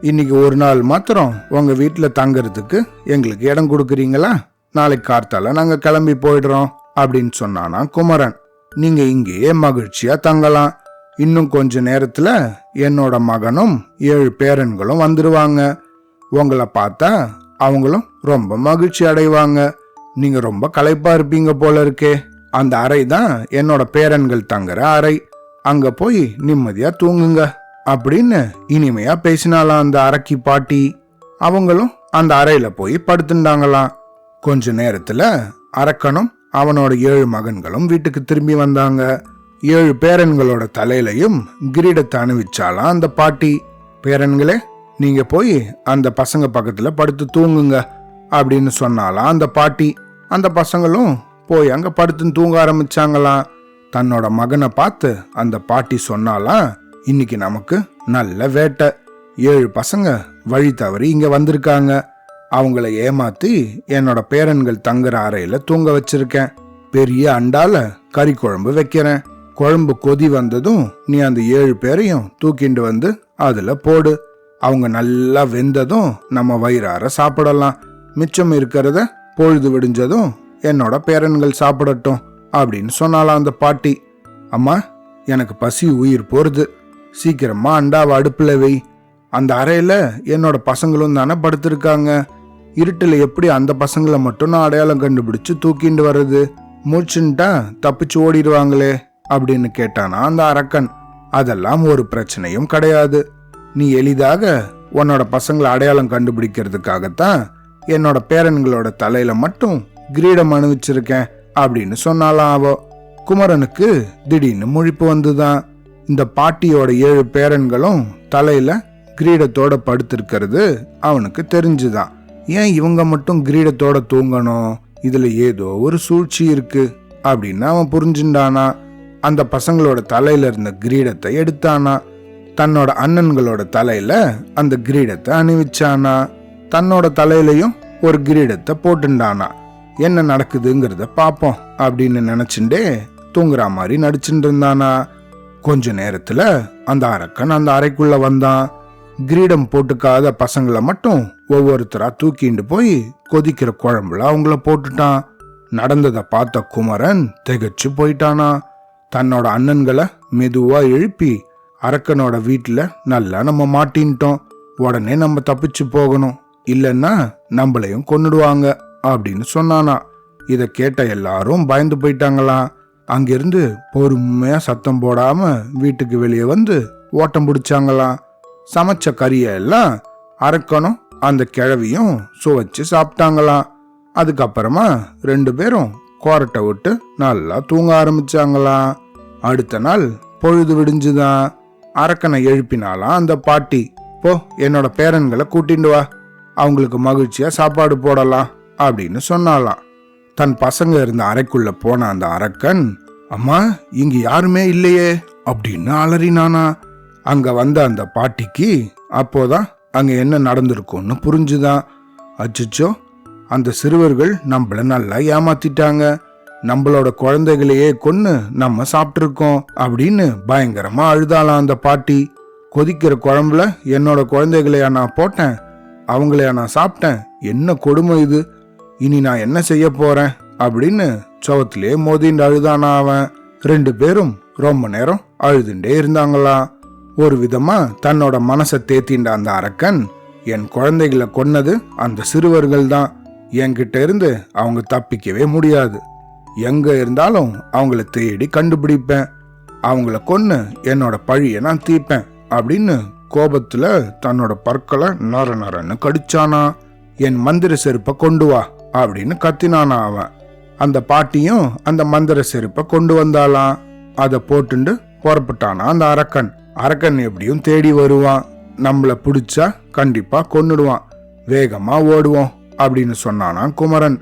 இன்னைக்கு ஒரு நாள் மாத்திரம் உங்க வீட்டுல தங்கறதுக்கு எங்களுக்கு இடம் கொடுக்குறீங்களா? நாளைக்கு கார்த்தால நாங்க கிளம்பி போயிடுறோம் அப்படின்னு சொன்னானா குமரன். நீங்க இங்கேயே மகிழ்ச்சியா தங்கலாம். இன்னும் கொஞ்ச நேரத்துல என்னோட மகனும் 7 பேரன்களும் வந்துருவாங்க. உங்களை பார்த்தா அவங்களும் ரொம்ப மகிழ்ச்சி அடைவாங்க. நீங்க ரொம்ப களைப்பா இருப்பீங்க போல இருக்கே. அந்த அறை தான் என்னோட பேரன்கள் தங்குற அறை. அங்க போய் நிம்மதியா தூங்குங்க அப்படின்னு இனிமையா பேசினாலாம் அந்த அரக்கி பாட்டி. அவங்களும் அந்த அறையில போய் படுத்துட்டாங்களாம். கொஞ்ச நேரத்துல அரக்கனும் அவனோட 7 மகன்களும் வீட்டுக்கு திரும்பி வந்தாங்க. 7 பேரன்களோட தலையிலையும் கிரீடத்தை அணிவிச்சாலாம் அந்த பாட்டி. பேரன்களே, நீங்க போய் அந்த பசங்க பக்கத்துல படுத்து தூங்குங்க அப்படின்னு சொன்னாலாம் அந்த பாட்டி. அந்த பசங்களும் போய் அங்க படுத்து தூங்க ஆரம்பிச்சாங்களாம். தன்னோட மகனை பார்த்து அந்த பாட்டி சொன்னாலாம், இன்னைக்கு நமக்கு நல்ல வேட்டை. 7 பசங்க வழி தவறி இங்க வந்திருக்காங்க. அவங்கள ஏமாத்தி என்னோட பேரன்கள் தங்குற அறையில தூங்க வச்சிருக்கேன். பெரிய அண்டால கறி குழம்பு வைக்கிறேன். குழம்பு கொதி வந்ததும் நீ அந்த 7 பேரையும் தூக்கிண்டு வந்து அதுல போடு. அவங்க நல்லா வெந்ததும் நம்ம வயிறார சாப்பிடலாம். மிச்சம் இருக்கிறத பொழுது விடிஞ்சதும் என்னோட பேரன்கள் சாப்பிடட்டும் அப்படின்னு சொன்னாலாம் அந்த பாட்டி. அம்மா, எனக்கு பசி உயிர் போறது. சீக்கிரமா அண்டாவை அடுப்புல வை. அந்த அறையில என்னோட பசங்களும் தானே படுத்திருக்காங்க. இருட்டுல எப்படி அந்த பசங்களை மட்டும் நான் அடையாளம் கண்டுபிடிச்சு தூக்கிண்டு வர்றது? மூச்சுன்ட்டா தப்பிச்சு ஓடிடுவாங்களே அப்படின்னு கேட்டானா அந்த அரக்கன். அதெல்லாம் ஒரு பிரச்சனையும் கிடையாது. நீ எளிதாக உன்னோட பசங்களை அடையாளம் கண்டுபிடிக்கிறதுக்காகத்தான் என்னோட பேரன்களோட தலையில மட்டும் கிரீடம் அணிவிச்சிருக்கேன் அப்படின்னு சொன்னாலாம் அவ. குமரனுக்கு திடீர்னு முழிப்பு வந்துதான். இந்த பாட்டியோட 7 பேரன்களும் தலையில கிரீடத்தோட படுத்திருக்கிறது அவனுக்கு தெரிஞ்சுதான். ஏன் இவங்க மட்டும் கிரீடத்தோட தூங்கணும்? இதுல ஏதோ ஒரு சூழ்ச்சி இருக்கு அப்படின்னு அவன் புரிஞ்சுட்டானா. அந்த பசங்களோட தலையில இருந்த கிரீடத்தை எடுத்தானா. தன்னோட அண்ணன்களோட தலையில அந்த கிரீடத்தை அணிவிச்சானா. தன்னோட தலையிலையும் ஒரு கிரீடத்தை போட்டுண்டானா. என்ன நடக்குதுங்கிறத பாப்போம் அப்படின்னு நினைச்சுட்டே தூங்குற மாதிரி நடிச்சுட்டு இருந்தானா. கொஞ்ச நேரத்துல அந்த அரக்கன் அந்த அறைக்குள்ள வந்தான். கிரீடம் போட்டுக்காத பசங்களை மட்டும் ஒவ்வொருத்தரா தூக்கிண்டு போய் கொதிக்கிற குழம்புல அவங்கள போட்டுட்டான். நடந்ததை பார்த்த குமரன் திகைச்சு போயிட்டானா. தன்னோட அண்ணன்களை மெதுவா எழுப்பி, அரக்கனோட வீட்டுல நல்லா நம்ம மாட்டின்ட்டோம், உடனே நம்ம தப்பிச்சு போகணும், இல்லைன்னா நம்மளையும் கொன்னுடுவாங்க அப்படின்னு சொன்னானா. இத கேட்ட எல்லாரும் பயந்து போயிட்டாங்களாம். அங்கிருந்து பொறுமையா சத்தம் போடாம வீட்டுக்கு வெளியே வந்து ஓட்டம் பிடிச்சாங்களாம். சமைச்ச கறிய எல்லாம் அரக்கனும் அந்த கிழவியும் சுவைச்சு சாப்பிட்டாங்களாம். அதுக்கப்புறமா 2 பேரும் கோரட்டை விட்டு நல்லா தூங்க ஆரம்பிச்சாங்களாம். அடுத்த நாள் பொழுது விடிஞ்சுதான். அரக்கனை எழுப்பினாலாம் அந்த பாட்டி. போ, என்னோட பேரன்களை கூட்டிண்டு வா, அவங்களுக்கு மகிழ்ச்சியா சாப்பாடு போடலாம் அப்படின்னு சொன்னாலாம். தன் பசங்க இருந்த அறைக்குள்ள போன அந்த அரக்கன், அம்மா இங்க யாருமே இல்லையே அப்படின்னு அலறினானா. அங்க வந்த அந்த பாட்டிக்கு அப்போதான் அங்க என்ன நடந்திருக்கும்னு புரிஞ்சுதான். அச்சோ, அந்த சிறுவர்கள் நம்மள நல்லா ஏமாத்திட்டாங்க, நம்மளோட குழந்தைகளையே கொன்னு நம்ம சாப்பிட்டுருக்கோம் அப்படின்னு பயங்கரமா அழுதாலாம் அந்த பாட்டி. கொதிக்கிற குழம்புல என்னோட குழந்தைகளையா நான் போட்டேன், அவங்களையா நான் சாப்பிட்டேன், என்ன கொடுமை இது, இனி நான் என்ன செய்ய போறேன் அப்படின்னு சவத்திலே மோதிண்டு அழுதானா அவன். 2 பேரும் ரொம்ப நேரம் அழுதுண்டே இருந்தாங்களாம். ஒரு விதமா தன்னோட மனசை தேத்திண்ட அந்த அரக்கன், என் குழந்தைகளை கொன்னது அந்த சிறுவர்கள் தான், என்கிட்ட இருந்து அவங்க தப்பிக்கவே முடியாது, எங்க இருந்தாலும் அவங்கள தேடி கண்டுபிடிப்பேன், அவங்கள கொன்னு என்னோட பழிய நான் தீப்பேன் அப்படின்னு கோபத்துல தன்னோட பற்களை நர நரன்னு கடிச்சானா. என் மந்திர செருப்பை கொண்டு வா அப்படின்னு கத்தினானா அவன். அந்த பாட்டியும் அந்த மந்திர செருப்பை கொண்டு வந்தாலாம். அதை போட்டுண்டு புறப்பட்டானா அந்த அரக்கன். அரக்கன் எப்படியும் தேடி வருவான், நம்மள பிடிச்சா கண்டிப்பா கொன்னுடுவான், வேகமா ஓடுவோம் அப்படின்னு சொன்னானா குமரன்.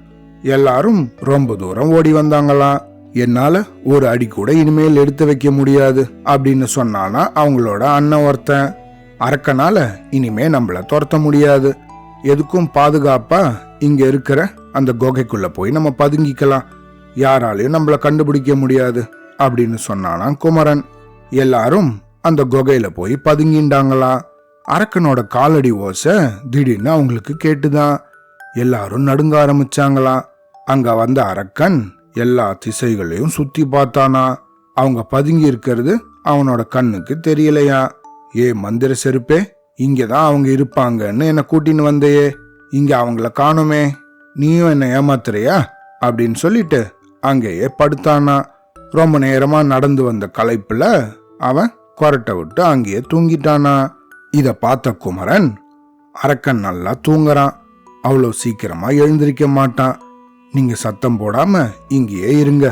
எல்லாரும் ரொம்ப தூரம் ஓடி வந்தாங்களாம். என்னால ஒரு அடி கூட இனிமேல் எடுத்து வைக்க முடியாது அப்படின்னு சொன்னானா அவங்களோட அண்ணன் ஒருத்தன். அரக்கனால இனிமே நம்மள துரத்த முடியாது, எதுக்கும் பாதுகாப்பா இங்க இருக்கிற அந்த குகைக்குள்ள போய் நம்ம பதுங்கிக்கலாம், யாராலையும் நம்மள கண்டுபிடிக்க முடியாது அப்படின்னு சொன்னானா குமரன். எல்லாரும் அந்த குகையில போய் பதுங்கிண்டாங்களா. அரக்கனோட காலடி ஓசை திடீர்னு அவங்களுக்கு கேட்டுதான். எல்லாரும் நடுங்க ஆரம்பிச்சாங்களாம். அங்க வந்த அரக்கன் எல்லா திசைகளையும் சுத்தி பார்த்தானா. அவங்க பதுங்கி இருக்கிறது அவனோட கண்ணுக்கு தெரியலையா. மந்திர செருப்பே, இங்கதான் அவங்க இருப்பாங்கன்னு என்ன கூட்டின்னு வந்தையே, இங்க அவங்கள காணுமே, நீயும் என்ன ஏமாத்துறியா அப்படின்னு சொல்லிட்டு அங்கேயே படுத்தானா. ரொம்ப நேரமா நடந்து வந்த களைப்புல அவன் கொரட்டை விட்டு அங்கேயே தூங்கிட்டானா. இத பார்த்த குமரன், அரக்கன் நல்லா தூங்குறான், அவ்வளோ சீக்கிரமா எழுந்திருக்க மாட்டான், நீங்க சத்தம் போடாம இங்கேயே இருங்க,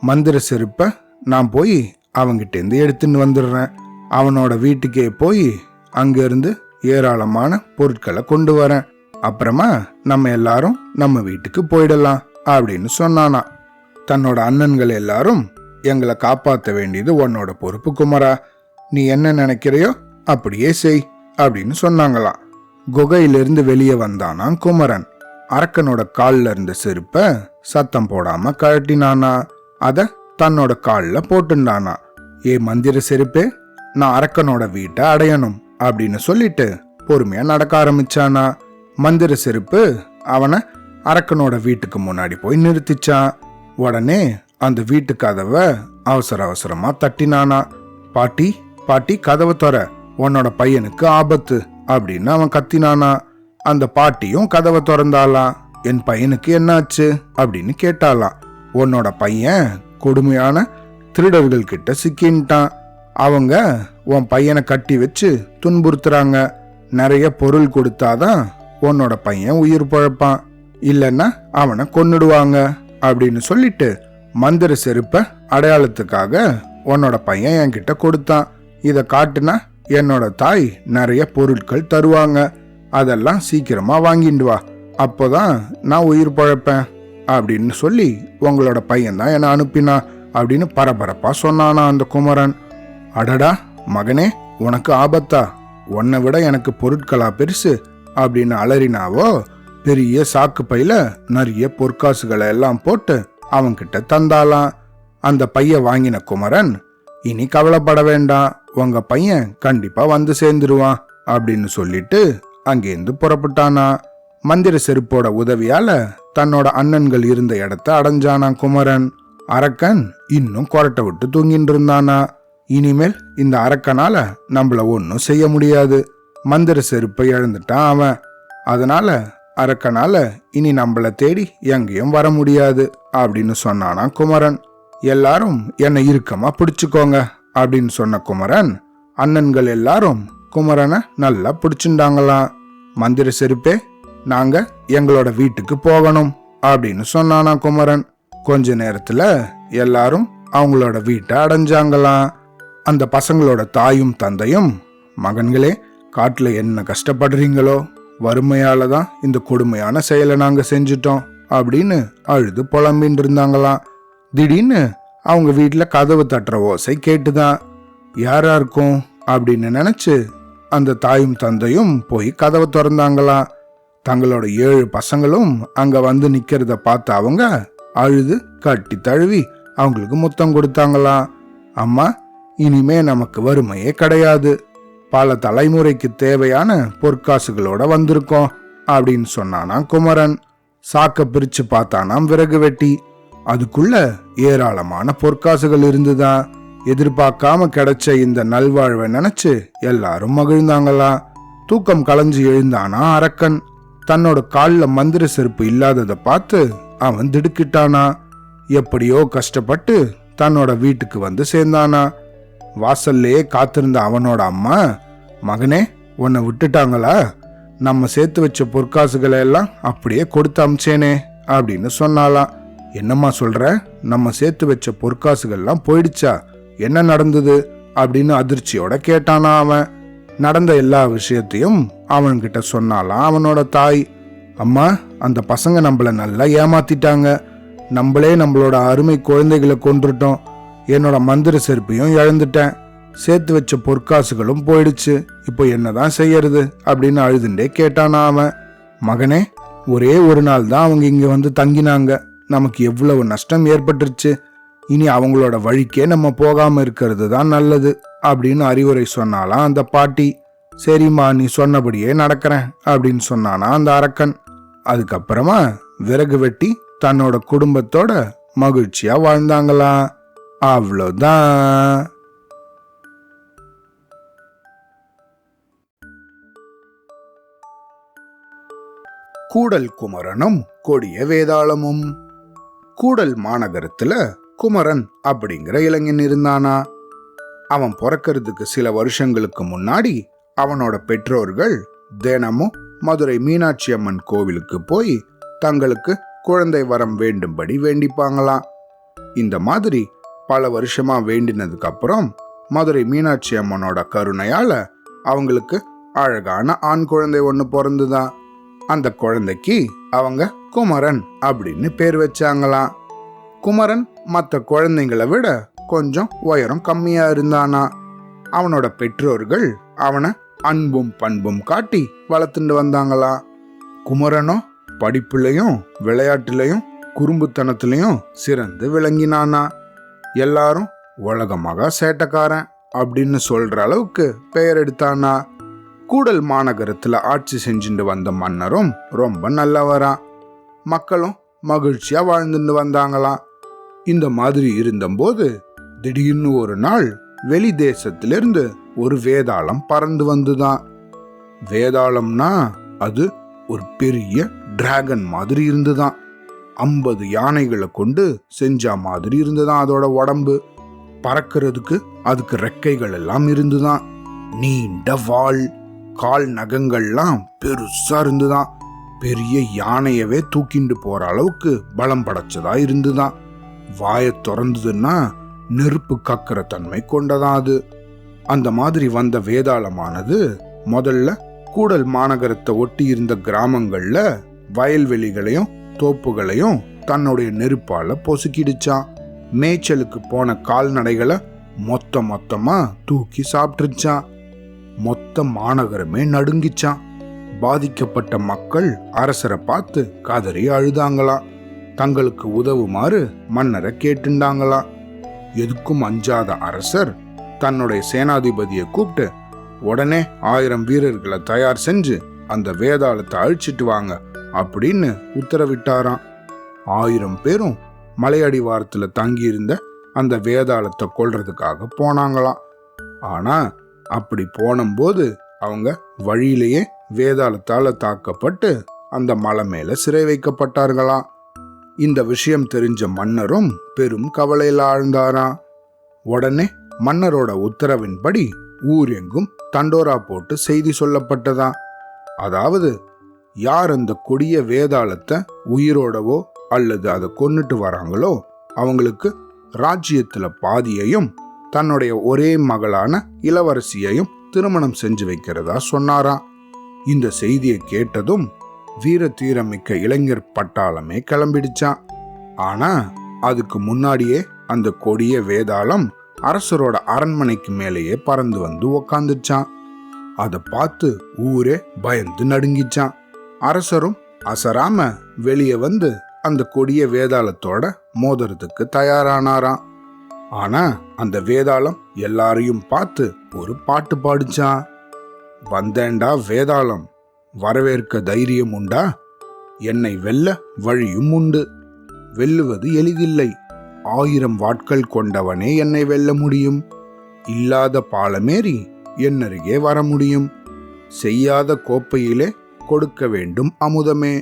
மந்திர செருப்ப நான் போய் அவங்கிட்டேருந்து எடுத்துன்னு வந்துடுறேன், அவனோட வீட்டுக்கே போய் அங்கிருந்து ஏராளமான பொருட்களை கொண்டு வரேன், அப்புறமா நம்ம எல்லாரும் நம்ம வீட்டுக்கு போயிடலாம் அப்படின்னு சொன்னானா. தன்னோட அண்ணன்கள் எல்லாரும், எங்களை காப்பாற்ற வேண்டியது உன்னோட பொறுப்பு குமரா, நீ என்ன நினைக்கிறையோ அப்படியே செய் அப்படின்னு சொன்னாங்களாம். குகையிலிருந்து வெளியே வந்தானா குமரன். அரக்கனோட கால்ல இருந்த செருப்ப சத்தம் போடாம கழட்டினானா. அத தன்னோட கால்ல போட்டுண்டானா. மந்திர செருப்பே, நான் அரக்கனோட வீட்டை அடையணும் அப்படின்னு சொல்லிட்டு பொறுமையா நடக்க ஆரம்பிச்சானா. மந்திர செருப்பு அவனை அரக்கனோட வீட்டுக்கு முன்னாடி போய் நிறுத்திச்சான். உடனே அந்த வீட்டு கதவை அவசர அவசரமா தட்டினானா. பாட்டி பாட்டி, கதவை தர, உன்னோட பையனுக்கு ஆபத்து அப்படின்னு அவன் கத்தினானா. அந்த பாட்டியும் கதவை திறந்தாலாம். என் பையனுக்கு என்னாச்சு அப்படின்னு கேட்டாலாம். உன்னோட பையன் கொடுமையான திருடர்கள் கிட்ட சிக்கின்ட்டான், அவங்க உன் பையனை கட்டி வச்சு துன்புறுத்துறாங்க, நிறைய பொருள் கொடுத்தாதான் உன்னோட பையன் உயிர் பழப்பான், இல்லைன்னா அவனை கொன்னுடுவாங்க அப்படின்னு சொல்லிட்டு மந்திர செருப்ப அடையாளத்துக்காக உன்னோட பையன் என்கிட்ட கொடுத்தான், இத காட்டுனா என்னோட தாய் நிறைய பொருட்கள் தருவாங்க, அதெல்லாம் சீக்கிரமா வாங்கிட்டு வா, அப்போதான் நான் உயிர் பழப்பேன் அப்படின்னு சொல்லி உங்களோட பையன் தான் என்னை அனுப்பினா அப்படின்னு பரபரப்பா சொன்னானா அந்த குமரன். அடடா மகனே, உனக்கு ஆபத்தா, உன்னை விட எனக்கு பொருட்களா பெருசு அப்படின்னு அலறினாவோ. பெரிய சாக்கு பையில நிறைய பொற்காசுகளை எல்லாம் போட்டு அவன்கிட்ட தந்தாலாம். அந்த பைய வாங்கின குமரன், இனி கவலைப்பட வேண்டாம், உங்க பையன் கண்டிப்பா வந்து சேர்ந்துருவான் அப்படின்னு சொல்லிட்டு அங்கேருந்து புறப்பட்டானா. மந்திர செருப்போட உதவியால தன்னோட அண்ணன்கள் இருந்த இடத்த அடைஞ்சானா குமரன். அரக்கன் இன்னும் கொரட்டை விட்டு தூங்கிட்டு இருந்தானா. இனிமேல் இந்த அரக்கனால நம்மள ஒன்னும் செய்ய முடியாது, மந்திர செருப்பை இழந்துட்டான் அவன், அதனால அரக்கனால இனி நம்மள தேடி எங்கேயும் வர முடியாது அப்படின்னு சொன்னானா குமரன். எல்லாரும் என்னை இறுக்கமா பிடிச்சுக்கோங்க அப்படின்னு சொன்ன குமரன், அண்ணன்கள் எல்லாரும் குமரனை நல்லா பிடிச்சுட்டாங்களாம். மந்திர செருப்பே, நாங்க எங்களோட வீட்டுக்கு போகணும் அப்படின்னு சொன்னானா குமரன். கொஞ்ச நேரத்துல எல்லாரும் அவங்களோட வீட்டை அடைஞ்சாங்களாம். அந்த பசங்களோட தாயும் தந்தையும், மகன்களே, காட்டுல என்ன கஷ்டப்படுறீங்களோ, வறுமையால தான் இந்த கொடுமையான செயலை நாங்க செஞ்சிட்டோம் அப்படின்னு அழுது புலம்பின்னு இருந்தாங்களாம். திடீர்னு அவங்க வீட்டுல கதவு தட்டுற ஓசை கேட்டுதான். யாரா இருக்கும் அப்படின்னு நினைச்சு அந்த தாயும் தந்தையும் போய் கதவை திறந்தாங்களாம். தங்களோட 7 பசங்களும் அங்க வந்து நிக்கிறத பார்த்து அவங்க அழுது கட்டி தழுவி அவங்களுக்கு முத்தம் கொடுத்தாங்களாம். அம்மா, இனிமே நமக்கு வறுமையே கிடையாது, பல தலைமுறைக்கு தேவையான பொற்காசுகளோட வந்திருக்கோம் அப்படின்னு சொன்னானா குமரன். சாக்க பிரிச்சு பார்த்தானாம் விறகு வெட்டி. அதுக்குள்ள ஏராளமான பொற்காசுகள் இருந்துதான். எதிர்பார்க்காம கிடைச்ச இந்த நல்வாழ்வை நினைச்சு எல்லாரும் மகிழ்ந்தாங்களாம். தூக்கம் கலைஞ்சு எழுந்தானா அரக்கன். தன்னோட கால்ல மந்திர செருப்பு இல்லாததை பார்த்து அவன் திடுக்கிட்டானா. எப்படியோ கஷ்டப்பட்டு தன்னோட வீட்டுக்கு வந்து சேர்ந்தானா. வாசல்லையே காத்திருந்த அவனோட அம்மா, மகனே, உன்னை விட்டுட்டாங்களா, நம்ம சேர்த்து வச்ச பொற்காசுகளை எல்லாம் அப்படியே கொடுத்து அமிச்சேனே அப்படின்னு சொன்னாலாம். என்னம்மா சொல்ற, நம்ம சேர்த்து வச்ச பொற்காசுகள்லாம் போயிடுச்சா, என்ன நடந்தது அப்படின்னு அதிர்ச்சியோட கேட்டானா அவன். நடந்த எல்லா விஷயத்தையும் அவன்கிட்ட சொன்னாலாம் அவனோட தாய். அம்மா, அந்த பசங்க நம்மள நல்லா ஏமாத்திட்டாங்க, நம்மளே நம்மளோட அருமை குழந்தைகளை கொன்றுட்டோம். என்னோட மந்திர செருப்பையும் இழந்துட்டேன். சேர்த்து வச்ச பொற்காசுகளும் போயிடுச்சு. இப்போ என்னதான் செய்யறது அப்படின்னு அழுதுண்டே கேட்டானா அவன். மகனே, ஒரே ஒரு நாள் தான் அவங்க இங்க வந்து தங்கினாங்க. நமக்கு எவ்வளவு நஷ்டம் ஏற்பட்டுருச்சு. இனி அவங்களோட வழிக்கே நம்ம போகாம இருக்கிறது தான் நல்லது அப்படின்னு அறிவுரை சொன்னாலாம் அந்த பாட்டி. சரிம்மா, நீ சொன்னபடியே நடக்கிறேன் அப்படின்னு சொன்னானா அந்த அரக்கன். அதுக்கப்புறமா விறகு வெட்டி தன்னோட குடும்பத்தோட மகிழ்ச்சியா வாழ்ந்தாங்களாம். அவ்வளோதான். கூடல் குமரனும் கொடிய வேதாளமும். கூடல் மாநகரத்துல குமரன் அப்படிங்கிற இளைஞன் இருந்தானா. அவன் பிறக்கிறதுக்கு சில வருஷங்களுக்கு முன்னாடி அவனோட பெற்றோர்கள் தினமும் மதுரை மீனாட்சி அம்மன் கோவிலுக்கு போய் தங்களுக்கு குழந்தை வரம் வேண்டும்படி வேண்டிப்பாங்களாம். இந்த மாதிரி பல வருஷமா வேண்டினதுக்கு அப்புறம் மதுரை மீனாட்சி அம்மனோட கருணையால அவங்களுக்கு அழகான ஆண் குழந்தை ஒண்ணு பிறந்துதான். அந்த குழந்தைக்கு அவங்க குமரன் அப்படின்னு பேர் வச்சாங்களாம். குமரன் மற்ற குழந்தைங்களை விட கொஞ்சம் உயரம் கம்மியா இருந்தானா. அவனோட பெற்றோர்கள் அவனை அன்பும் பண்பும் காட்டி வளர்த்துட்டு வந்தாங்களாம். குமரனோ படிப்புலையும் விளையாட்டுலையும் குறும்புத்தனத்திலையும் சிறந்து விளங்கினானா. எல்லாரும் உலகமாக சேட்டக்காரன் அப்படின்னு சொல்ற அளவுக்கு பெயர் எடுத்தானா. கூடல் மாநகரத்துல ஆட்சி செஞ்சுட்டு வந்த மன்னரும் ரொம்ப நல்லவரா. மக்களும் மகிழ்ச்சியா வாழ்ந்துட்டு வந்தாங்களாம். இந்த மாதிரி இருந்தபோது திடீர்னு ஒரு நாள் வெளி தேசத்திலிருந்து ஒரு வேதாளம் பறந்து வந்துதான். வேதாளம்னா அது ஒரு பெரிய டிராகன் மாதிரி இருந்துதான். 50 யானைகளை கொண்டு செஞ்ச மாதிரி இருந்துதான் அதோட உடம்பு. பறக்கிறதுக்கு அதுக்கு ரெக்கைகள் எல்லாம் இருந்துதான். நீண்ட வால், கால் நகங்கள்லாம் பெருசா இருந்துதான். பெரிய யானையவே தூக்கிண்டு போற அளவுக்கு பலம் படைச்சதா இருந்துதான். வாயை திறந்ததுன்னா நெருப்பு கக்கிற தன்மை கொண்டதான் அது. அந்த மாதிரி வந்த வேதாளமானது முதல்ல கூடல் மாநகரத்தை ஒட்டி இருந்த கிராமங்கள்ல வயல்வெளிகளையும் தோப்புகளையும் தன்னுடைய நெருப்பால பொசுக்கிடுச்சான். மேய்ச்சலுக்கு போன கால்நடைகளை மொத்தமா தூக்கி சாப்பிட்டுருச்சான். மொத்த மாநகரமே நடுங்கிச்சான். பாதிக்கப்பட்ட மக்கள் அரசரை பார்த்து கதறி அழுதாங்களாம். தங்களுக்கு உதவுமாறு மன்னரை கேட்டுண்டாங்களாம். எதுக்கும் அஞ்சாத அரசர் தன்னுடைய சேனாதிபதியை கூப்பிட்டு உடனே 1000 வீரர்களை தயார் செஞ்சு அந்த வேதாளத்தை அழிச்சிட்டு வாங்க அப்படின்னு உத்தரவிட்டாராம். 1000 பேரும் மலையடிவாரத்துல தங்கியிருந்த அந்த வேதாளத்தை கொல்றதுக்காக போனாங்களாம். ஆனா அப்படி போனபோது அவங்க வழியிலேயே வேதாளத்தால தாக்கப்பட்டு அந்த மலை மேல சிறை வைக்கப்பட்டார்களாம். இந்த விஷயம் தெரிஞ்ச மன்னரும் பெரும் கவலையில் ஆழ்ந்தாராம். உடனே மன்னரோட உத்தரவின்படி ஊர் எங்கும் தண்டோரா போட்டு செய்தி சொல்லப்பட்டதா. அதாவது யார் அந்த கொடிய வேதாளத்தை உயிரோடவோ அல்லது அதை கொன்னுட்டு வராங்களோ அவங்களுக்கு ராஜ்யத்துல பாதியையும் தன்னுடைய ஒரே மகளான இளவரசியையும் திருமணம் செஞ்சு வைக்கிறதா சொன்னாராம். இந்த செய்தியை கேட்டதும் வீர தீரமிக்க இளைஞர் பட்டாளமே கிளம்பிடுச்சான். ஆனா அதுக்கு முன்னாடியே அந்த கொடிய வேதாளம் அரசரோட அரண்மனைக்கு மேலேயே பறந்து வந்து உக்காந்துச்சான். அதை பார்த்து ஊரே பயந்து நடுங்கிச்சான். அரசரும் அசராம வெளியே வந்து அந்த கொடிய வேதாளத்தோட மோதுறதுக்கு தயாரானாராம். ஆனா அந்த வேதாளம் எல்லாரையும் பார்த்து ஒரு பாட்டு பாடிச்சான். வந்தேண்டா வேதாளம், வரவேற்க தைரியம் உண்டா? என்னை வெல்ல வழியும் உண்டு. வெல்லுவது எளிதில்லை. 1000 வாட்கள் கொண்டவனே என்னை வெல்ல முடியும். இல்லாத பாலமேறி என்னருகே வர முடியும். செய்யாத கோப்பையிலே கொடுக்க வேண்டும் அமுதமே.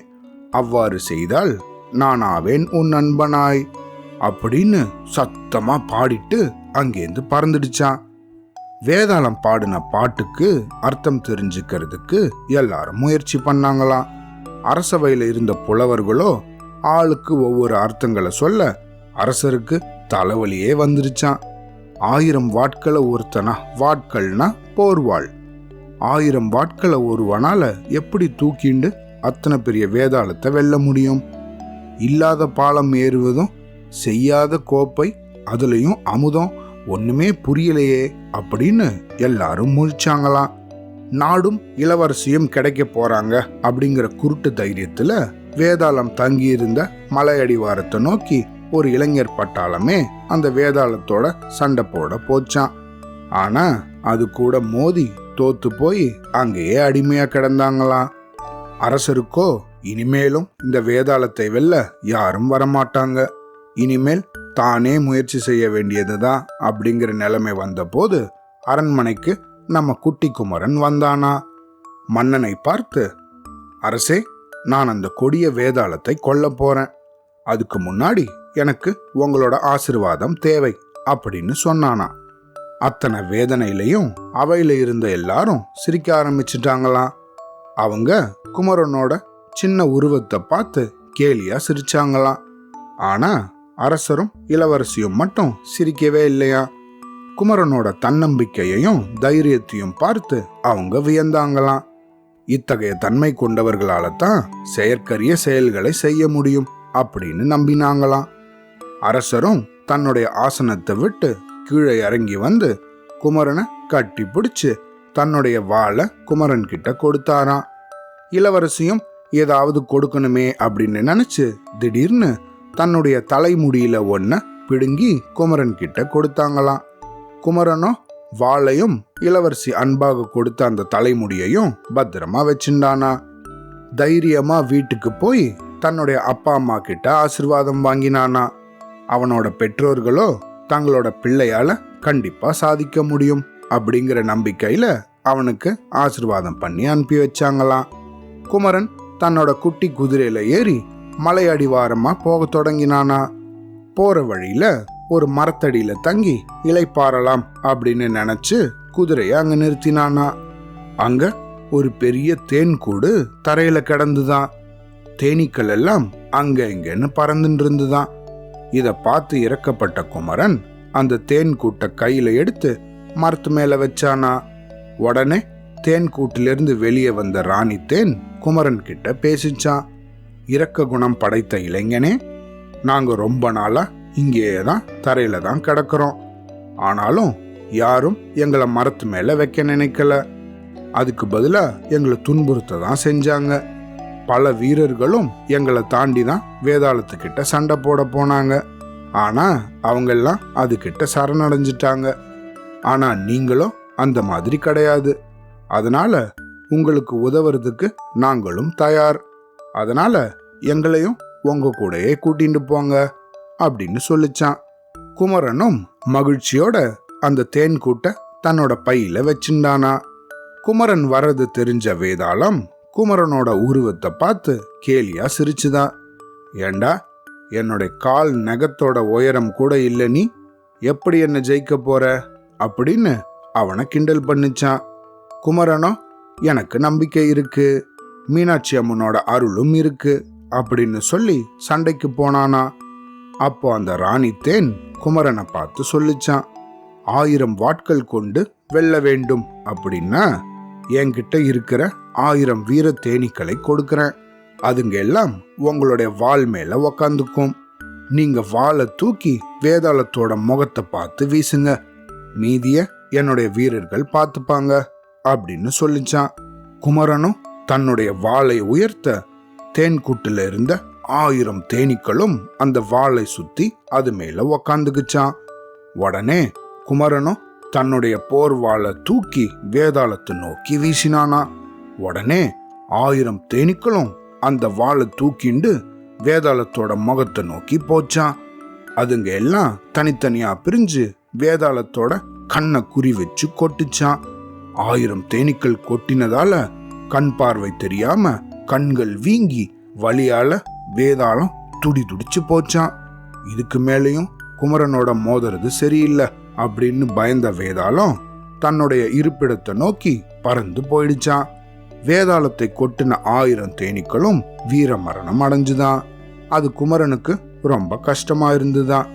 அவ்வாறு செய்தால் நான் ஆவேன் உன் நண்பனாய் அப்படின்னு சத்தமா பாடிட்டு அங்கேருந்து பறந்துடுச்சான். வேதாளம் பாடின பாட்டுக்கு அர்த்தம் தெரிஞ்சுக்கிறதுக்கு எல்லாரும் முயற்சி பண்ணாங்களாம். அரசவையில இருந்த புலவர்களோ ஆளுக்கு ஒவ்வொரு அர்த்தங்களை சொல்ல அரசருக்கு தலைவலியே வந்துருச்சான். 1000 வாட்களை ஒருத்தனா, வாட்கள்னா போர்வாள், 1000 வாட்களை ஒருவனால எப்படி தூக்கிண்டு அத்தனை பெரிய வேதாளத்தை வெல்ல முடியும்? இல்லாத பாலம் ஏறுவதும், செய்யாத கோப்பை அதுலயும் அமுதம், ஒண்ணுமே புரியலையே அப்படின்னு எல்லாரும் முழிச்சாங்களாம். நாடும் இளவரசியும் கிடைக்க போறாங்க அப்படிங்கிற குருட்டு தைரியத்துல வேதாளம் தங்கியிருந்த மலையடிவாரத்தை நோக்கி ஒரு இளைஞர் பட்டாளமே அந்த வேதாளத்தோட சண்டை போட போச்சான். ஆனா அது கூட மோதி தோத்து போய் அங்கேயே அடிமையா கிடந்தாங்களாம். அரசருக்கோ இனிமேலும் இந்த வேதாளத்தை வெல்ல யாரும் வரமாட்டாங்க, இனிமேல் தானே முயற்சி செய்ய வேண்டியதுதான் அப்படிங்கிற நிலைமை வந்த போது அரண்மனைக்கு நம்ம குட்டி குமரன் வந்தானா. மன்னனை பார்த்து, அரசே, நான் அந்த கொடிய வேதாளத்தை கொல்ல போறேன், அதுக்கு முன்னாடி எனக்கு உங்களோட ஆசிர்வாதம் தேவை அப்படின்னு சொன்னானா. அத்தனை வேதனையிலையும் அவையில இருந்த எல்லாரும் சிரிக்க ஆரம்பிச்சிட்டாங்களாம். அவங்க குமரனோட சின்ன உருவத்தை பார்த்து கேலியா சிரிச்சாங்களாம். ஆனா அரசரும் இளவரசியும் மட்டும் சிரிக்கவே இல்லையா. குமரனோட தன்னம்பிக்கையையும் தைரியத்தையும் பார்த்து அவங்க வியந்தாங்களாம். இத்தகைய தன்மை கொண்டவர்களால தான் செயற்கரிய செயல்களை செய்ய முடியும் அப்படின்னு நம்பினாங்களாம். அரசரும் தன்னுடைய ஆசனத்தை விட்டு கீழே இறங்கி வந்து குமரனை கட்டி பிடிச்சு தன்னுடைய வாளை குமரன் கிட்ட கொடுத்தாராம். இளவரசியும் ஏதாவது கொடுக்கணுமே அப்படின்னு நினைச்சு திடீர்னு தன்னுடைய தலைமுடியில ஒன்ன பிடுங்கி குமரன் கிட்ட கொடுத்தாங்களாம். குமரனோ வாளையும் இளவரசி அன்பாக கொடுத்த அந்த தலைமுடியையும் பத்திரமா வச்சுட்டானா. தைரியமா வீட்டுக்கு போய் தன்னுடைய அப்பா அம்மா கிட்ட ஆசிர்வாதம் வாங்கினானா. அவனோட பெற்றோர்களோ தங்களோட பிள்ளையால கண்டிப்பா சாதிக்க முடியும் அப்படிங்கிற நம்பிக்கையில அவனுக்கு ஆசிர்வாதம் பண்ணி அனுப்பி வச்சாங்களாம். குமரன் தன்னோட குட்டி குதிரையில ஏறி மலை அடிவாரமா போக தொடங்கினானா. போற வழியில ஒரு மரத்தடியில தங்கி இளைப்பாறலாம் அப்படின்னு நினைச்சு குதிரைய அங்க நிறுத்தினானா. அங்க ஒரு பெரிய தேன் கூடு தரையில கிடந்துதான். தேனீக்கள் எல்லாம் அங்க இங்கன்னு பறந்துட்டு இருந்துதான். இத பார்த்து இறக்கப்பட்ட குமரன் அந்த தேன் கூட்டை கையில எடுத்து மரத்து மேல வச்சானா. உடனே தேன் கூட்டிலிருந்து வெளியே வந்த ராணி தேன் குமரன் கிட்ட பேசிச்சான். இரக்க குணம் படைத்த இளைஞனே, நாங்க ரொம்ப நாளா இங்கேயே தான் தரையில தான் கிடக்கிறோம். ஆனாலும் யாரும் எங்களை மரத்து மேல வைக்க நினைக்கல. அதுக்கு பதிலா எங்களை துன்புறுத்த தான் செஞ்சாங்க. பல வீரர்களும் எங்களை தாண்டி தான் வேதாளத்துக்கிட்ட சண்டை போட போனாங்க. ஆனா அவங்கெல்லாம் அதுகிட்ட சரணடைஞ்சிட்டாங்க. ஆனா நீங்களும் அந்த மாதிரி கிடையாது. அதனால உங்களுக்கு உதவுறதுக்கு நாங்களும் தயார். அதனால எங்களையும் உங்க கூடயே கூட்டிட்டு போங்க அப்படின்னு சொல்லிச்சான். குமரனும் மகிழ்ச்சியோட அந்த தேன் கூட்ட தன்னோட பையில வச்சிருந்தானா. குமரன் வர்றது தெரிஞ்ச வேதாளம் குமரனோட உருவத்தை பார்த்து கேலியா சிரிச்சுதான். ஏண்டா, என்னுடைய கால் நகத்தோட உயரம் கூட இல்லை, நீ எப்படி என்ன ஜெயிக்க போற அப்படின்னு அவனை கிண்டல் பண்ணிச்சான். குமரனோ, எனக்கு நம்பிக்கை இருக்கு, மீனாட்சி அம்மனோட அருளும் இருக்கு அப்படின்னு சொல்லி சண்டைக்கு போனானா. அப்போ அந்த ராணி தேன் குமரனை பார்த்து சொல்லிச்சான், 1000 வாட்கள் கொண்டு வெல்ல வேண்டும் அப்படின்னா என்கிட்ட இருக்கிற 1000 வீர தேனீக்களை கொடுக்கறேன். அதுங்க எல்லாம் உங்களுடைய வால் மேல உக்காந்துக்கும். நீங்க வாளை தூக்கி வேதாளத்தோட முகத்தை பார்த்து வீசுங்க, மீதிய என்னுடைய வீரர்கள் பார்த்துப்பாங்க அப்படின்னு சொல்லிச்சான். குமரனும் தன்னுடைய வாளை உயர்த்த தேன் கூட்டுல இருந்த 1000 தேனீக்களும் அந்த வாளை சுத்தி அது மேல உக்காந்துக்குச்சான். உடனே குமரனும் தன்னுடைய போர் வாளை தூக்கி வேதாளத்தை நோக்கி வீசினானா. உடனே 1000 தேனீக்களும் அந்த வாளை தூக்கிண்டு வேதாளத்தோட முகத்தை நோக்கி போச்சான். அதுங்க எல்லாம் தனித்தனியா பிரிஞ்சு வேதாளத்தோட கண்ணை குறி வச்சு கொட்டுச்சான். 1000 தேனீக்கள் கொட்டினதால கண் பார்வை தெரியாம கண்கள் வீங்கி வலியால வேதாளம் துடி துடிச்சு போச்சான். இதுக்கு மேலையும் குமரனோட மோதுறது சரியில்லை அப்படின்னு பயந்த வேதாளம் தன்னுடைய இருப்பிடத்தை நோக்கி பறந்து போயிடுச்சான். வேதாளத்தை கொட்டின 1000 தேனீக்களும் வீர மரணம் அடைஞ்சுதான். அது குமரனுக்கு ரொம்ப கஷ்டமா இருந்துதான்.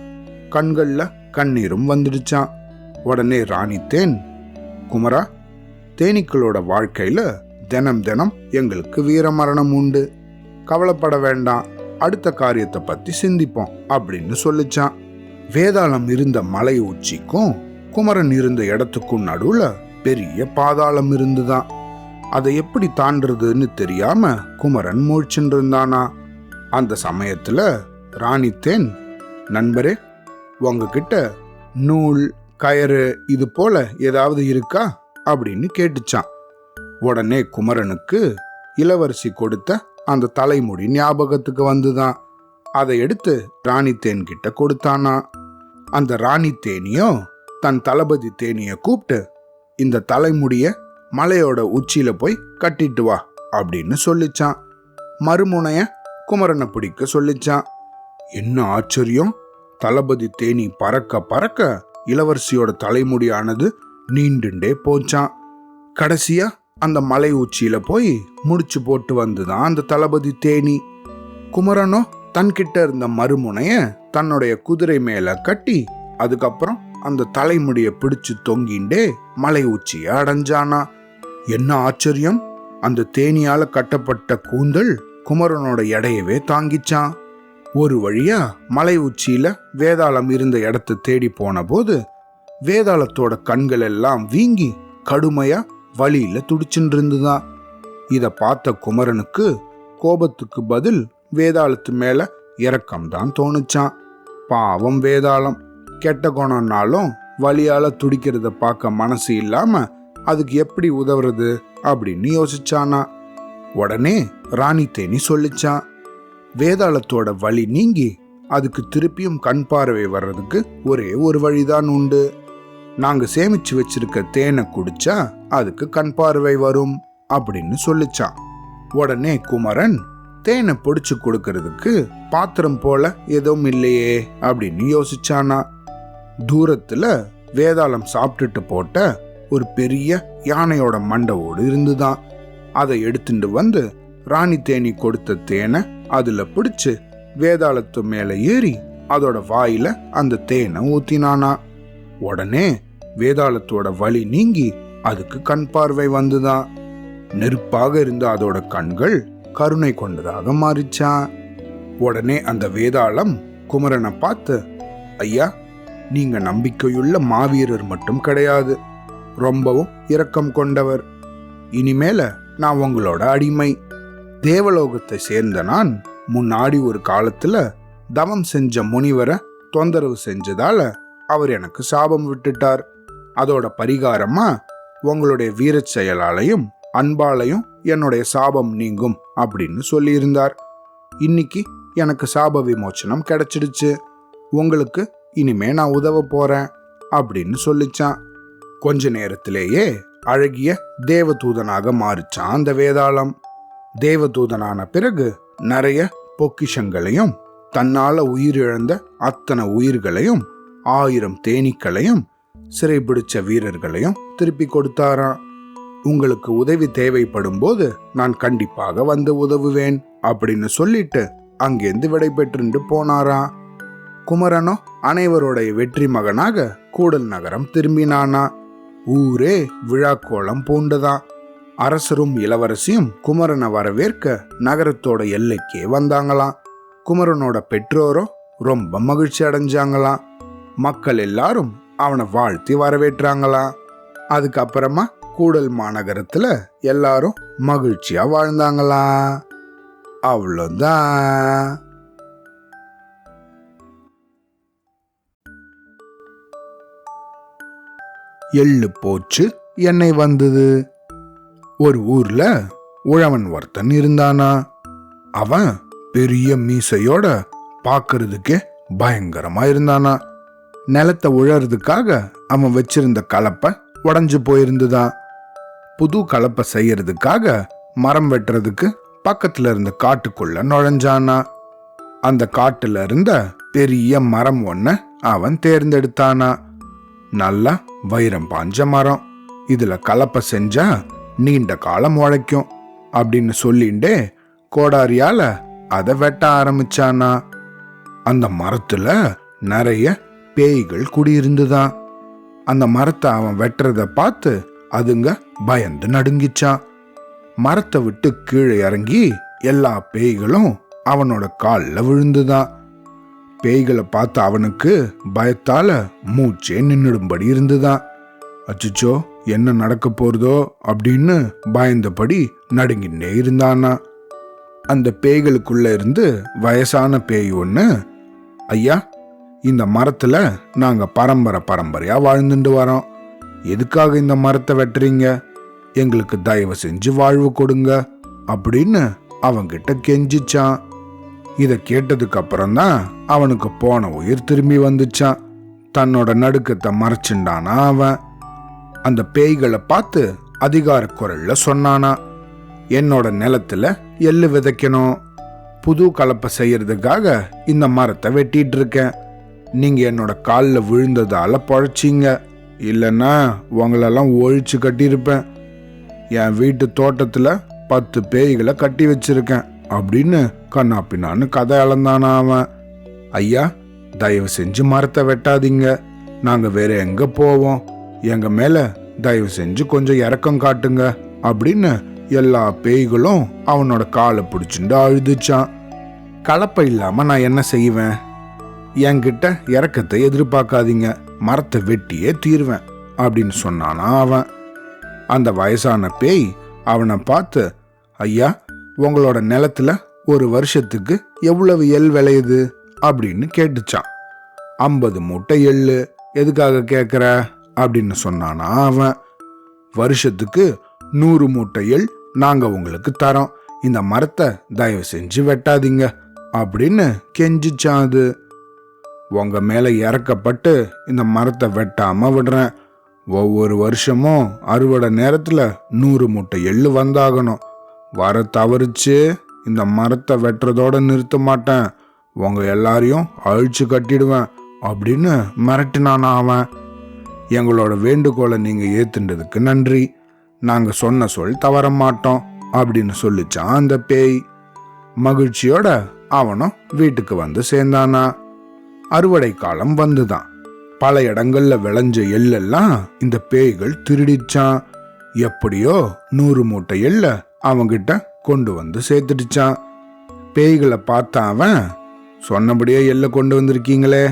கண்கள்ல கண்ணீரும் வந்துடுச்சான். உடனே ராணி தேன், குமரா, தேனீக்களோட வாழ்க்கையில தினம் தினம் எங்களுக்கு வீர மரணம் உண்டு, கவலைப்பட வேண்டாம் அடுத்த காரியத்தை பத்தி சிந்திப்போம் அப்படின்னு சொல்லிச்சான். வேதாளம் இருந்த மலை உச்சிக்கும் குமரன் இருந்த இடத்துக்கும் நடுவுல பெரிய பாதாளம் இருந்துதான். அதை எப்படி தாண்டறதுன்னு தெரியாம குமரன் முழிச்சுட்டு இருந்தானா. அந்த சமயத்துல ராணித்தேன், நண்பரே, உங்ககிட்ட நூல், கயறு இது போல ஏதாவது இருக்கா அப்படின்னு கேட்டுச்சான். உடனே குமரனுக்கு இளவரசி கொடுத்த அந்த தலைமுடி ஞாபகத்துக்கு வந்துதான். அதை எடுத்து ராணித்தேன் கிட்ட கொடுத்தானா. அந்த ராணித்தேனியும் தன் தளபதி தேனிய கூப்பிட்டு, இந்த தலைமுடிய மலையோட உச்சியில போய் கட்டிட்டு வா அப்படின்னு சொல்லிச்சான். மறுமுனைய குமரனை பிடிக்க சொல்லிச்சான். என்ன ஆச்சரியம்! தளபதி தேனி பறக்க பறக்க இளவரசியோட தலைமுடியானது நீண்டுண்டே போச்சான். கடைசியா அந்த மலை உச்சியில போய் முடிச்சு போட்டு வந்துதான் அந்த தளபதி தேனி. குமரனோ தன்கிட்ட இருந்த மறுமுனைய தன்னுடைய குதிரை மேல கட்டி அதுக்கப்புறம் அந்த தலைமுடிய பிடிச்சு தொங்கிண்டே மலை உச்சிய அடைஞ்சானா. என்ன ஆச்சரியம்! அந்த தேனியால கட்டப்பட்ட கூந்தல் குமரனோட எடையவே தாங்கிச்சான். ஒரு வழியா மலை உச்சியில வேதாளம் இருந்த இடத்தை தேடி போன போது வேதாளத்தோட கண்கள் எல்லாம் வீங்கி கடுமையா வலியில துடிச்சுட்டு இருந்துதான். இத பார்த்த குமரனுக்கு கோபத்துக்கு பதில் வேதாளத்து மேல இரக்கம்தான் தோணுச்சான். பாவம் வேதாளம், கெட்ட குணம்னாலும் வலியால துடிக்கிறத பார்க்க மனசு இல்லாம அதுக்கு எப்படி உதவுறது அப்படின்னு யோசிச்சானா. உடனே ராணித்தேனி சொல்லிச்சான், வேதாளத்தோட வலி நீங்கி அதுக்கு திருப்பியும் கண் பார்வை வர்றதுக்கு ஒரே ஒரு வழிதான் உண்டு. நாங்க சேமிச்சு வச்சிருக்க தேனை குடிச்சா அதுக்கு கண் பார்வை வரும் அப்படின்னு சொல்லிச்சான். உடனே குமரன், தேனை பொடிச்சு கொடுக்கறதுக்கு பாத்திரம் போல எதுவும் இல்லையே அப்படின்னு யோசிச்சானா. தூரத்துல வேதாளம் சாப்பிட்டுட்டு போட்ட ஒரு பெரிய யானையோட மண்டவோடு இருந்துதான். அதை எடுத்துட்டு வந்து ராணி தேனி கொடுத்த தேனை அதுல பிடிச்சு வேதாளத்து மேல ஏறி அதோட வாயில அந்த தேனை ஊத்தினானா. உடனே வேதாளத்தோட வலி நீங்கி அதுக்கு கண் பார்வை வந்துதான். நெருப்பாக இருந்த அதோட கண்கள் கருணை கொண்டதாக மாறிச்சான். உடனே அந்த வேதாளம் குமரனை பார்த்து, ஐயா, நீங்க நம்பிக்கையுள்ள மாவீரர் மட்டும் கிடையாது, ரொம்பவும் இரக்கம் கொண்டவர். இனிமேல நான் உங்களோட அடிமை. தேவலோகத்தை சேர்ந்த நான் முன்னாடி ஒரு காலத்துல தவம் செஞ்ச முனிவரை தொந்தரவு செஞ்சதால அவர் எனக்கு சாபம் விட்டுட்டார். அதோட பரிகாரமா உங்களுடைய வீரச் செயலாலையும் அன்பாலையும் என்னுடைய சாபம் நீங்கும் அப்படின்னு சொல்லியிருந்தார். இன்னைக்கு எனக்கு சாப விமோச்சனம் கிடைச்சிடுச்சு. உங்களுக்கு இனிமே நான் உதவ போறேன் அப்படின்னு சொல்லிச்சான். கொஞ்ச நேரத்திலேயே அழகிய தேவதூதனாக மாறிச்சான் அந்த வேதாளம். தேவதூதனான பிறகு நிறைய பொக்கிஷங்களையும் தன்னால உயிரிழந்த அத்தனை உயிர்களையும் 1000 தேனீக்களையும் சிறைபிடிச்ச வீரர்களையும் திருப்பி கொடுத்தாராம். உங்களுக்கு உதவி தேவைப்படும் போது நான் கண்டிப்பாக வந்து உதவுவேன் அப்படின்னு சொல்லிட்டு அங்கேருந்து விடை பெற்று போனாராம். குமரனோ அனைவருடைய வெற்றி மகனாக கூடல் நகரம் திரும்பினானா. ஊரே விழாக்கோலம் பூண்டதான். அரசரும் இளவரசியும் குமரனை வரவேற்க நகரத்தோட எல்லைக்கே வந்தாங்களாம். குமரனோட பெற்றோரும் ரொம்ப மகிழ்ச்சி அடைஞ்சாங்களாம். மக்கள் எல்லாரும் அவனை வாழ்த்தி வரவேற்றாங்களாம். அதுக்கப்புறமா கூடல் மாநகரத்துல எல்லாரும் மகிழ்ச்சியா வாழ்ந்தாங்களாம். அவ்வளோதான். எள்ளு போச்சு, எண்ணெய் வந்தது. ஒரு ஊர்ல உழவன் ஒருத்தன் இருந்தானா. அவன் பெரிய மீசையோட பாக்குறதுக்கே பயங்கரமா இருந்தானா. நிலத்தை உழறதுக்காக அவன் வச்சிருந்த கலப்பை உடஞ்சு போயிருந்துதான். புது கலப்பை செய்யறதுக்காக மரம் வெட்டுறதுக்கு பக்கத்துல இருந்த காட்டுக்குள்ள நுழைஞ்சானா. அந்த காட்டுல இருந்த பெரிய மரம் ஒன்ன அவன் தேர்ந்தெடுத்தானா. நல்லா வைரம் பாஞ்ச மரம், இதுல கலப்பை செஞ்சா நீண்ட காலம் உழைக்கும் அப்படின்னு சொல்லிண்டே கோடாரியால அதை வெட்ட ஆரம்பிச்சானா. அந்த மரத்துல நிறைய பேய்கள் குடியிருந்துதான். அந்த மரத்தை அவன் வெட்டுறத பார்த்து அதுங்க பயந்து நடுங்கிச்சான். மரத்தை விட்டு கீழே இறங்கி எல்லா பேய்களும் அவனோட காலில் விழுந்துதான். பேய்களை பார்த்து அவனுக்கு பயத்தால மூச்சே நின்னுடும்படி இருந்துதான். அச்சுச்சோ, என்ன நடக்க போறதோ அப்படின்னு பயந்தபடி நடுங்கின்னே இருந்தானா. அந்த பேய்களுக்குள்ள இருந்து வயசான பேய் ஒண்ணு, ஐயா, இந்த மரத்துல நாங்க பரம்பரையா வாழ்ந்துட்டு வரோம். எதுக்காக இந்த மரத்தை வெட்டுறீங்க? எங்களுக்கு தயவு செஞ்சு வாழ்வு கொடுங்க அப்படின்னு அவன்கிட்ட கெஞ்சிச்சான். இத கேட்டதுக்கு அப்புறம்தான் அவனுக்கு போன உயிர் திரும்பி வந்துச்சான். தன்னோட நடுக்கத்தை மறைச்சுண்டானா அவன். அந்த பேய்களை பார்த்து அதிகார குரல்ல சொன்னானா, என்னோட நிலத்துல எள்ளு விதைக்கணும், புது கலப்பை செய்யறதுக்காக இந்த மரத்தை வெட்டிட்டு இருக்கேன். நீங்க என்னோட காலில் விழுந்ததால பொழைச்சிங்க, இல்லைன்னா உங்களெல்லாம் ஒழிச்சு கட்டியிருப்பேன். என் வீட்டு தோட்டத்துல 10 பேய்களை கட்டி வச்சிருக்கேன் அப்படின்னு கண்ணாப்பின்னான்னு கதை அளந்தானா அவன். ஐயா, தயவு செஞ்சு மரத்தை வெட்டாதீங்க, நாங்க வேற எங்க போவோம், எங்க மேல தயவு செஞ்சு கொஞ்சம் இரக்கம் காட்டுங்க அப்படின்னு எல்லா பேய்களும் அவனோட காலை பிடிச்சுட்டு அழுதுச்சான். கலப்பை இல்லாம நான் என்ன செய்வேன்? என்கிட்ட இரக்கத்தை எதிர்பார்க்காதீங்க, மரத்தை வெட்டியே தீர்வேன் அப்படின்னு சொன்னானா அவன். அந்த வயசான பேய் அவனை பார்த்து, ஐயா, உங்களோட நிலத்துல ஒரு வருஷத்துக்கு எவ்வளவு எள் விளையுது அப்படின்னு கேட்டுச்சான். 50 மூட்டை எள்ளு. எதுக்காக கேட்குற அப்படின்னு சொன்னானா அவன். வருஷத்துக்கு 100 மூட்டை எள் நாங்க உங்களுக்கு தரோம், இந்த மரத்தை தயவு செஞ்சு வெட்டாதீங்க அப்படின்னு கெஞ்சிச்சான் அது. உங்க மேல இறக்கப்பட்டு இந்த மரத்தை வெட்டாம விடுறேன். ஒவ்வொரு வருஷமும் அறுவடை நேரத்துல 100 மூட்டை எள்ளு வந்தாகணும். வர தவறிச்சு இந்த மரத்தை வெட்டுறதோட நிறுத்த மாட்டேன், உங்க எல்லாரையும் அழிச்சு கட்டிடுவேன் அப்படின்னு மிரட்டினானா அவன். எங்களோட வேண்டுகோளை நீங்க ஏத்துண்டதுக்கு நன்றி, நாங்க சொன்ன சொல் தவற மாட்டோம் அப்படின்னு சொல்லிச்சான் அந்த பேய். மகிழ்ச்சியோட அவனும் வீட்டுக்கு வந்து சேர்ந்தானா. அறுவடை காலம் வந்துதான். பல இடங்கள்ல விளைஞ்ச எள்ளெல்லாம் இந்த பேய்கள் திருடிச்சான். எப்படியோ 100 மூட்டை எள்ள அவங்கிட்ட கொண்டு வந்து சேர்த்துடுச்சான். பேய்களை பார்த்தான் அவன். சொன்னபடியே எள்ள கொண்டு வந்திருக்கீங்களே,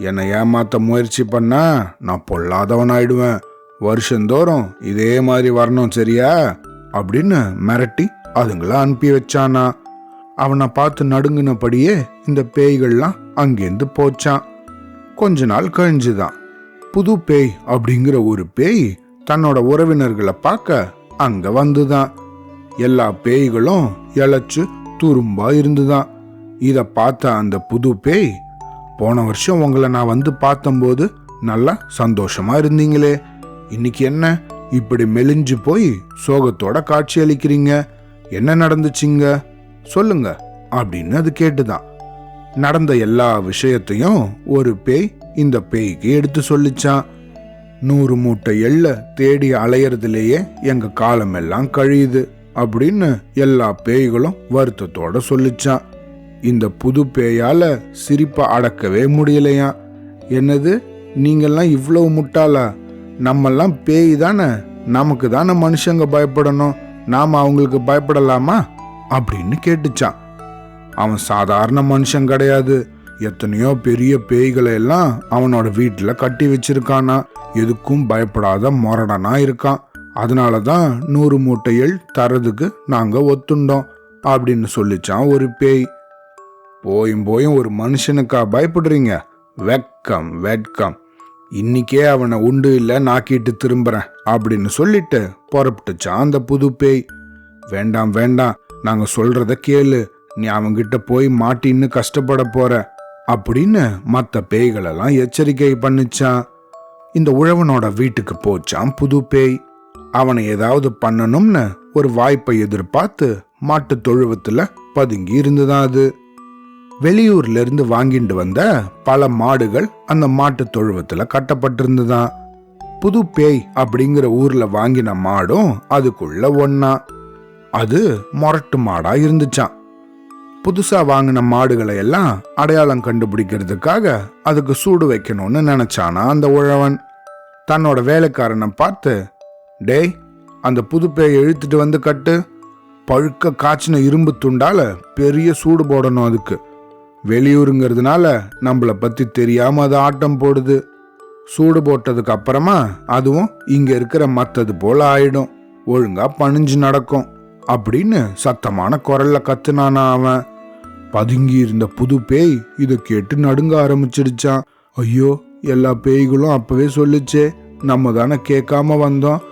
என்னை ஏமாத்த முயற்சி பண்ணா நான் பொல்லாதவன் ஆயிடுவேன், வருஷந்தோறும் இதே மாதிரி வரணும் சரியா அப்படின்னு மிரட்டி அதுங்கள அனுப்பி வச்சானா. அவனை பார்த்து நடுங்கினபடியே இந்த பேய்கள்லாம் அங்கேருந்து போச்சான். கொஞ்ச நாள் கழிஞ்சுதான் புது பேய் அப்படிங்கிற ஒரு பேய் தன்னோட உறவினர்களை பார்க்க அங்க வந்துதான். எல்லா பேய்களும் இழைச்சு துரும்பா இருந்துதான். இத பார்த்த அந்த புது பேய், போன வருஷம் உங்களை நான் வந்து பார்த்தம்போது நல்லா சந்தோஷமா இருந்தீங்களே, இன்னைக்கு என்ன இப்படி மெலிஞ்சு போய் சோகத்தோட காட்சி அளிக்கிறீங்க, என்ன நடந்துச்சுங்க சொல்லுங்க அப்படின்னு அது கேட்டுதான். நடந்த எல்லா விஷயத்தையும் ஒரு பேய் இந்த பேய்க்கு எடுத்து சொல்லிச்சான். 100 மூட்டை எள்ள தேடி அலையறதுலேயே எங்க காலம் எல்லாம் கழியுது அப்படின்னு எல்லா பேய்களும் வருத்தத்தோட சொல்லிச்சான். இந்த புது பேயால சிரிப்பை அடக்கவே முடியலையா. என்னது, நீங்கெல்லாம் இவ்வளவு முட்டாளா? நம்மெல்லாம் பேய் தானே, நமக்கு தானே மனுஷங்க பயப்படணும், நாம அவங்களுக்கு பயப்படலாமா அப்படின்னு கேட்டுச்சான். அவன் சாதாரண மனுஷன் கிடையாது, எத்தனையோ பெரிய பேய்களை எல்லாம் அவனோட வீட்டுல கட்டி வச்சிருக்கானா, எதுக்கும் பயப்படாத முரடனா இருக்கான். அதனாலதான் 100 மூட்டைகள் தரதுக்கு நாங்க ஒத்துண்டோம் அப்படின்னு சொல்லிச்சான் ஒரு பேய். போயும் ஒரு மனுஷனுக்கா பயப்படுறீங்க? வெக்கம் வெட்கம், இன்னைக்கே அவனை உண்டு இல்ல நாக்கிட்டு திரும்புறேன் அப்படின்னு சொல்லிட்டு புறப்பட்டுச்சான் அந்த புது பேய். வேண்டாம் வேண்டாம், நாங்க சொல்றத கேளு, நீ அவங்கிட்ட போய் மாட்டின்னு கஷ்டப்பட போற அப்படின்னு மற்ற பேய்களெல்லாம் எச்சரிக்கை பண்ணிச்சான். இந்த உழவனோட வீட்டுக்கு போச்சான் புது பேய். அவனை ஏதாவது பண்ணணும்னு ஒரு வாய்ப்பை எதிர்பார்த்து மாட்டு தொழுவத்துல பதுங்கி இருந்துதான் அது. வெளியூர்ல இருந்து வாங்கிட்டு வந்த பல மாடுகள் அந்த மாட்டு தொழுவத்துல கட்டப்பட்டிருந்துதான். புது பேய் அப்படிங்கிற ஊர்ல வாங்கின மாடும் அதுக்குள்ள ஒன்னா. அது மொரட்டு மாடா இருந்துச்சான். புதுசா வாங்கின மாடுகளை எல்லாம் அடையாளம் கண்டுபிடிக்கிறதுக்காக அதுக்கு சூடு வைக்கணும்னு நினைச்சானா அந்த உழவன். தன்னோட வேலைக்காரனை பார்த்து, டேய், அந்த புது பேயை இழுத்துட்டு வந்து கட்டு, பழுக்க காய்ச்சின இரும்பு துண்டால பெரிய சூடு போடணும். அதுக்கு வெளியூருங்கிறதுனால நம்மளை பத்தி தெரியாம அது ஆட்டம் போடுது. சூடு போட்டதுக்கு அப்புறமா அதுவும் இங்க இருக்கிற மத்தது போல ஆயிடும், ஒழுங்கா பணிஞ்சு நடக்கும் அப்படின்னு சத்தமான குரல்ல கத்துனானா அவன். பதுங்கி இருந்த புது பேய் இதை கேட்டு நடுங்க ஆரம்பிச்சிடுச்சான். ஐயோ, எல்லா பேய்களும் அப்பவே சொல்லிச்சே, நம்ம தானே கேட்காம வந்தோம்.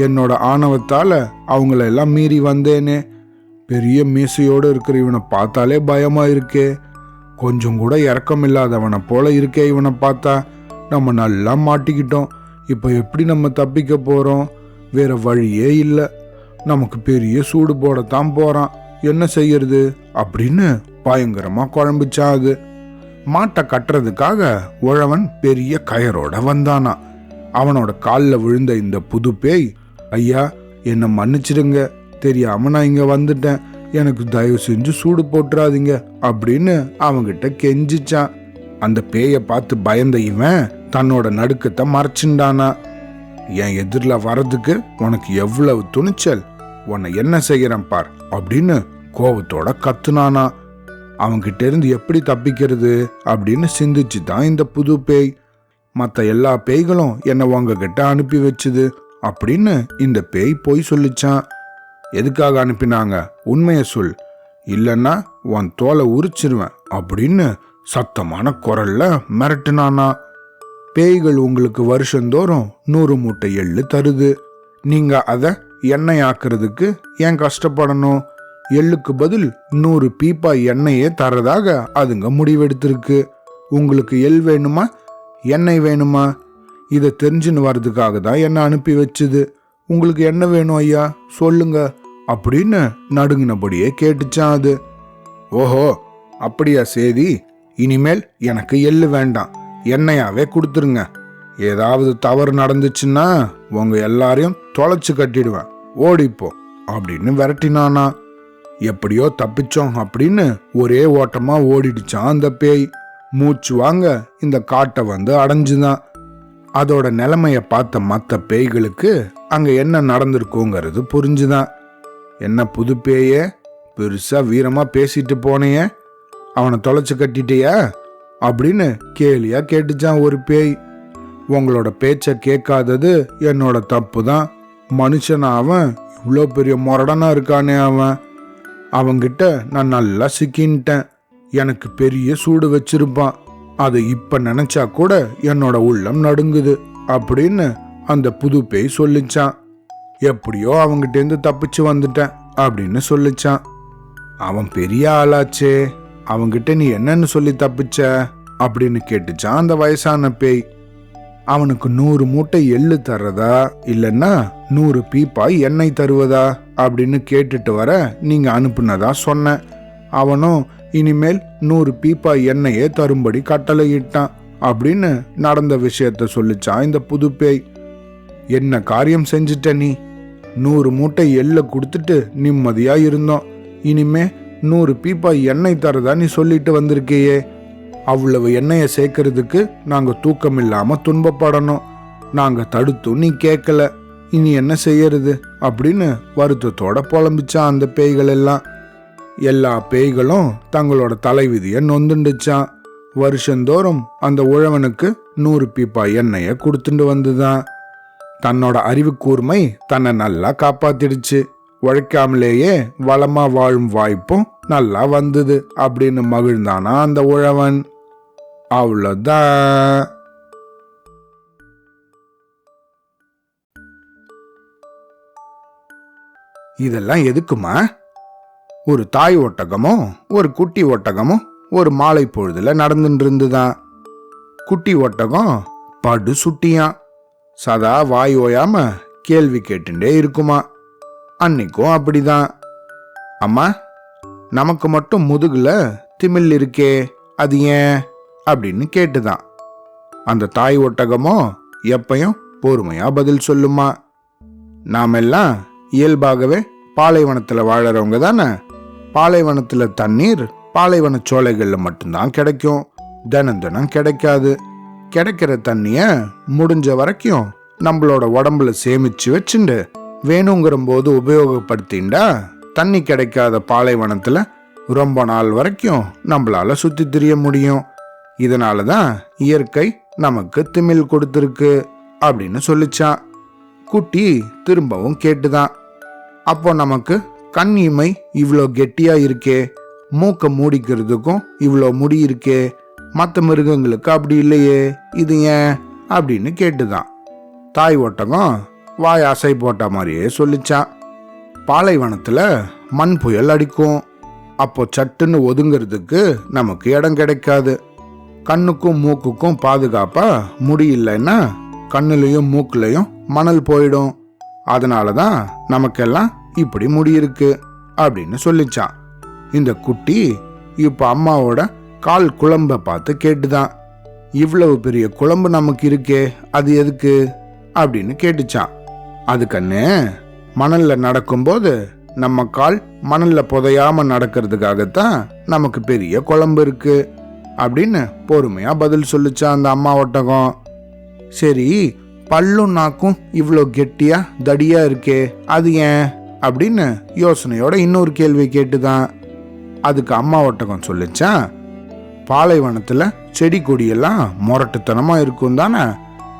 என்னோட ஆணவத்தால அவங்களெல்லாம் மீறி வந்தேனே. பெரிய மீசையோடு இருக்கிற இவனை பார்த்தாலே பயமா இருக்கே. கொஞ்சம் கூட இரக்கம் இல்லாதவனை போல இருக்கே இவனை பார்த்தா. நம்ம நல்லா மாட்டிக்கிட்டோம். இப்போ எப்படி நம்ம தப்பிக்க போறோம்? வேற வழியே இல்லை. நமக்கு பெரிய சூடு போடத்தான் போறான். என்ன செய்யறது அப்படின்னு பயங்கரமா குழம்பிச்சா அது. மாட்டை கட்டுறதுக்காக உழவன் பெரிய கயரோட வந்தானா. அவனோட காலில் விழுந்த இந்த புது பேய், ஐயா என்னை மன்னிச்சிடுங்க, தெரியாம நான் இங்க வந்துட்டேன், எனக்கு தயவு செஞ்சு சூடு போட்டுறாதீங்க அப்படின்னு அவங்கிட்ட கெஞ்சிச்சான். அந்த பேயை பார்த்து பயந்த இவன் தன்னோட நடுக்கத்தை மறைச்சுண்டானா. என் எதிரில் வர்றதுக்கு உனக்கு எவ்வளவு துணிச்சல், உன்னை என்ன செய்யறேன் பார் அப்படின்னு கோபத்தோட கத்துனானா. அவங்கிட்ட இருந்து எப்படி தப்பிக்கிறது அப்படின்னு சிந்திச்சு தான் இந்த புது பேய், மற்ற எல்லா பேய்களும் என்னை உங்ககிட்ட அனுப்பி வச்சுது அப்படின்னு இந்த பேய் போய் சொல்லிச்சான். எதுக்காக அனுப்பினாங்க, உண்மையை சொல், இல்லைன்னா உன் தோலை உரிச்சிருவேன் அப்படின்னு சத்தமான குரல்ல மிரட்டுனானா. பேய்கள் உங்களுக்கு வருஷந்தோறும் 100 மூட்டை எள்ளு தருது. நீங்க அதை எண்ணெய் ஆக்குறதுக்கு ஏன் கஷ்டப்படணும்? எள்ளுக்கு பதில் 100 பீப்பா எண்ணெயே தரதாக அதுங்க முடிவெடுத்திருக்கு. உங்களுக்கு எள் வேணுமா, எண்ணெய் வேணுமா? இதை தெரிஞ்சுன்னு வர்றதுக்காக தான் என்ன அனுப்பி வச்சுது. உங்களுக்கு என்ன வேணும் ஐயா, சொல்லுங்க அப்படின்னு நடுங்கினபடியே கேட்டுச்சான் அது. ஓஹோ, அப்படியா சேதி, இனிமேல் எனக்கு எள்ளு வேண்டாம், எண்ணெயாவே கொடுத்துருங்க. ஏதாவது தவறு நடந்துச்சுன்னா உங்க எல்லாரையும் தொலைச்சு கட்டிடுவேன், ஓடிப்போ அப்படின்னு விரட்டினானா. எப்படியோ தப்பிச்சோம் அப்படின்னு ஒரே ஓட்டமா ஓடிடுச்சான் அந்த பேய். மூச்சு வாங்க இந்த காட்டை வந்து அடைஞ்சுதான். அதோட நிலைமைய பார்த்த மற்ற பேய்களுக்கு அங்க என்ன நடந்திருக்குங்கிறது புரிஞ்சுதான். என்ன புது பேயே, பெருசா வீரமா பேசிட்டு போனையே, அவனை தொலைச்சு கட்டிட்டியா அப்படின்னு கேலியா கேட்டுச்சான் ஒரு பேய். உங்களோட பேச்ச கேட்காதது என்னோட தப்பு தான். மனுஷனா அவன் இவ்வளோ பெரிய முரடனா இருக்கானே, அவன்கிட்ட நான் நல்லா சிக்கின்ட்டேன். எனக்கு பெரிய சூடு வச்சிருப்பான். அதை இப்ப நினைச்சா கூட என்னோட உள்ளம் நடுங்குது அப்படின்னு அந்த புது பேய் சொல்லிச்சான். எப்படியோ அவங்கிட்ட இருந்து தப்பிச்சு வந்துட்டேன் அப்படின்னு சொல்லிச்சான். அவன் பெரிய ஆளாச்சே, அவங்கிட்ட நீ என்னன்னு சொல்லி தப்பிச்ச அப்படின்னு கேட்டுச்சான் அந்த வயசான பேய். அவனுக்கு 100 மூட்டை எள்ளு தர்றதா, இல்லைன்னா 100 பீப்பாய் எண்ணெய் தருவதா அப்படின்னு கேட்டுட்டு வர நீங்க அனுப்புனதா சொன்ன. அவனும் இனிமேல் 100 பீப்பாய் எண்ணெயே தரும்படி கட்டளையிட்டான் அப்படின்னு நடந்த விஷயத்த சொல்லிச்சான் இந்த புது பேய். என்ன காரியம் செஞ்சிட்ட நீ? 100 மூட்டை எள்ள கொடுத்துட்டு நிம்மதியா இருந்தோம். இனிமே 100 பீப்பாய் எண்ணெய் தரதா நீ சொல்லிட்டு வந்திருக்கையே. அவ்வளவு எண்ணெயை சேர்க்கறதுக்கு நாங்க தூக்கம் இல்லாம துன்பப்படணும். நாங்க தடுத்தும் நீ கேட்கல. இனி என்ன செய்யறது அப்படின்னு வருத்தத்தோட புலம்பிச்சான் அந்த பேய்கள் எல்லாம். எல்லா பேய்களும் தங்களோட தலைவிதிய நொந்துண்டுச்சான். வருஷந்தோறும் அந்த உழவனுக்கு 100 பீப்பாய் எண்ணெய கொடுத்துட்டு வந்துதான். தன்னோட அறிவு கூர்மை தன்னை நல்லா காப்பாத்திடுச்சு. உழைக்காமலேயே வளமா வாழும் வாய்ப்பும் நல்லா வந்தது அப்படின்னு மகிழ்ந்தானா அந்த உழவன். அவ்வளவுதான். இதெல்லாம் எதுக்குமா? ஒரு தாய் ஒட்டகமும் ஒரு குட்டி ஒட்டகமும் ஒரு மாலை பொழுதுல நடந்துட்டு இருந்துதான். குட்டி ஒட்டகம் படு சுட்டியான். சதா வாய் ஓயாம கேள்வி கேட்டுட்டே இருக்குமா. அன்னைக்கும் அப்படிதான். அம்மா, நமக்கு மட்டும் முதுகுல திமில் இருக்கே, அது ஏன் அப்படின்னு கேட்டுதான். அந்த தாய் ஒட்டகமோ எப்பயும் பொறுமையா பதில் சொல்லுமா. நாமெல்லாம் இயல்பாகவே பாலைவனத்துல வாழறவங்க தானே. பாலைவனத்துல தண்ணீர் பாலைவன சோலைகள்ல மட்டும்தான் கிடைக்கும், தினம் தினம் கிடைக்காது. கிடைக்கிற தண்ணிய முடிஞ்ச வரைக்கும் நம்மளோட உடம்புல சேமிச்சு வச்சுண்டு வேணுங்கிற போது உபயோகப்படுத்திண்டா தண்ணி கிடைக்காத பாலைவனத்துல ரொம்ப நாள் வரைக்கும் நம்மளால சுத்தி திரிய முடியும். இதனாலதான் இயற்கை நமக்கு திமில் கொடுத்துருக்கு அப்படின்னு சொல்லிச்சான். குட்டி திரும்பவும் கேட்டுதான், அப்போ நமக்கு கண் இமை இவ்வளோ கெட்டியா இருக்கே, மூக்க மூடிக்கிறதுக்கும் இவ்வளோ முடி இருக்கே, மற்ற மிருகங்களுக்கு அப்படி இல்லையே, இது ஏன் அப்படின்னு கேட்டுதான். தாய் ஒட்டகம் வாய் அசை போட்ட மாதிரியே சொல்லிச்சான். பாலைவனத்துல மண் புயல் அடிக்கும். அப்போ சட்டுன்னு ஒதுங்கிறதுக்கு நமக்கு இடம் கிடைக்காது. கண்ணுக்கும் மூக்குக்கும் பாதுகாப்பா முடியலன்னா கண்ணுலயும் மூக்குலயும் மணல் போயிடும். அதனாலதான் நமக்கெல்லாம் இப்படி முடியிருக்கு அப்படின்னு சொல்லிச்சான். இந்த குட்டி இப்ப அம்மாவோட கால் குழம்ப பார்த்து கேட்டுதான், இவ்வளவு பெரிய குழம்பு நமக்கு இருக்கே, அது எதுக்கு அப்படின்னு கேட்டுச்சான். அது கண்ணு, மணல்ல நடக்கும்போது நம்ம கால் மணல்ல புதையாம நடக்கிறதுக்காகத்தான் நமக்கு பெரிய குழம்பு இருக்கு அப்படின்னு பொறுமையா பதில் சொல்லிச்சான் அந்த அம்மா ஒட்டகம். சரி, பல்லும் நாக்கும் இவ்வளோ கெட்டியா தடியா இருக்கே, அது ஏன் அப்படின்னு யோசனையோட இன்னொரு கேள்வி கேட்டுதான். அதுக்கு அம்மா ஒட்டகம் சொல்லிச்சான், பாலைவனத்துல செடி கொடியெல்லாம் முரட்டுத்தனமா இருக்கும் தானே,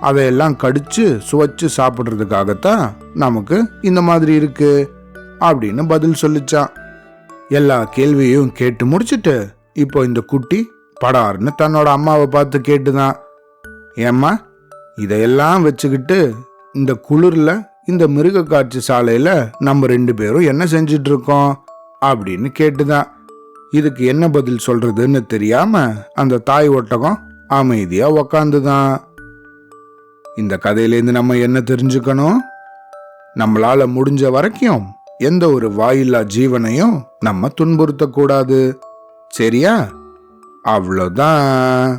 அதையெல்லாம் கடிச்சு சுவைச்சு சாப்பிட்றதுக்காகத்தான் நமக்கு இந்த மாதிரி இருக்கு அப்படின்னு பதில் சொல்லிச்சான். எல்லா கேள்வியும் கேட்டு முடிச்சுட்டு இப்போ இந்த குட்டி படார்னு தன்னோட அம்மாவை பார்த்து கேட்டுதான், ஏம்மா, இதையெல்லாம் வச்சுக்கிட்டு இந்த குளிர்ல இந்த மிருக காட்சி சாலையில நம்ம 2 பேரும் என்ன செஞ்சிட்டு இருக்கோம் அப்படின்னு கேட்டுதான். இதுக்கு என்ன பதில் சொல்றதுன்னு தெரியாம அந்த தாய் ஒட்டகம் அமைதியா உக்காந்துதான். இந்த கதையிலேருந்து நம்ம என்ன தெரிஞ்சுக்கணும்? நம்மளால முடிஞ்ச வரைக்கும் எந்த ஒரு வாயில்லா ஜீவனையும் நம்ம துன்புறுத்த கூடாது. சரியா? அவ்வளோதான்.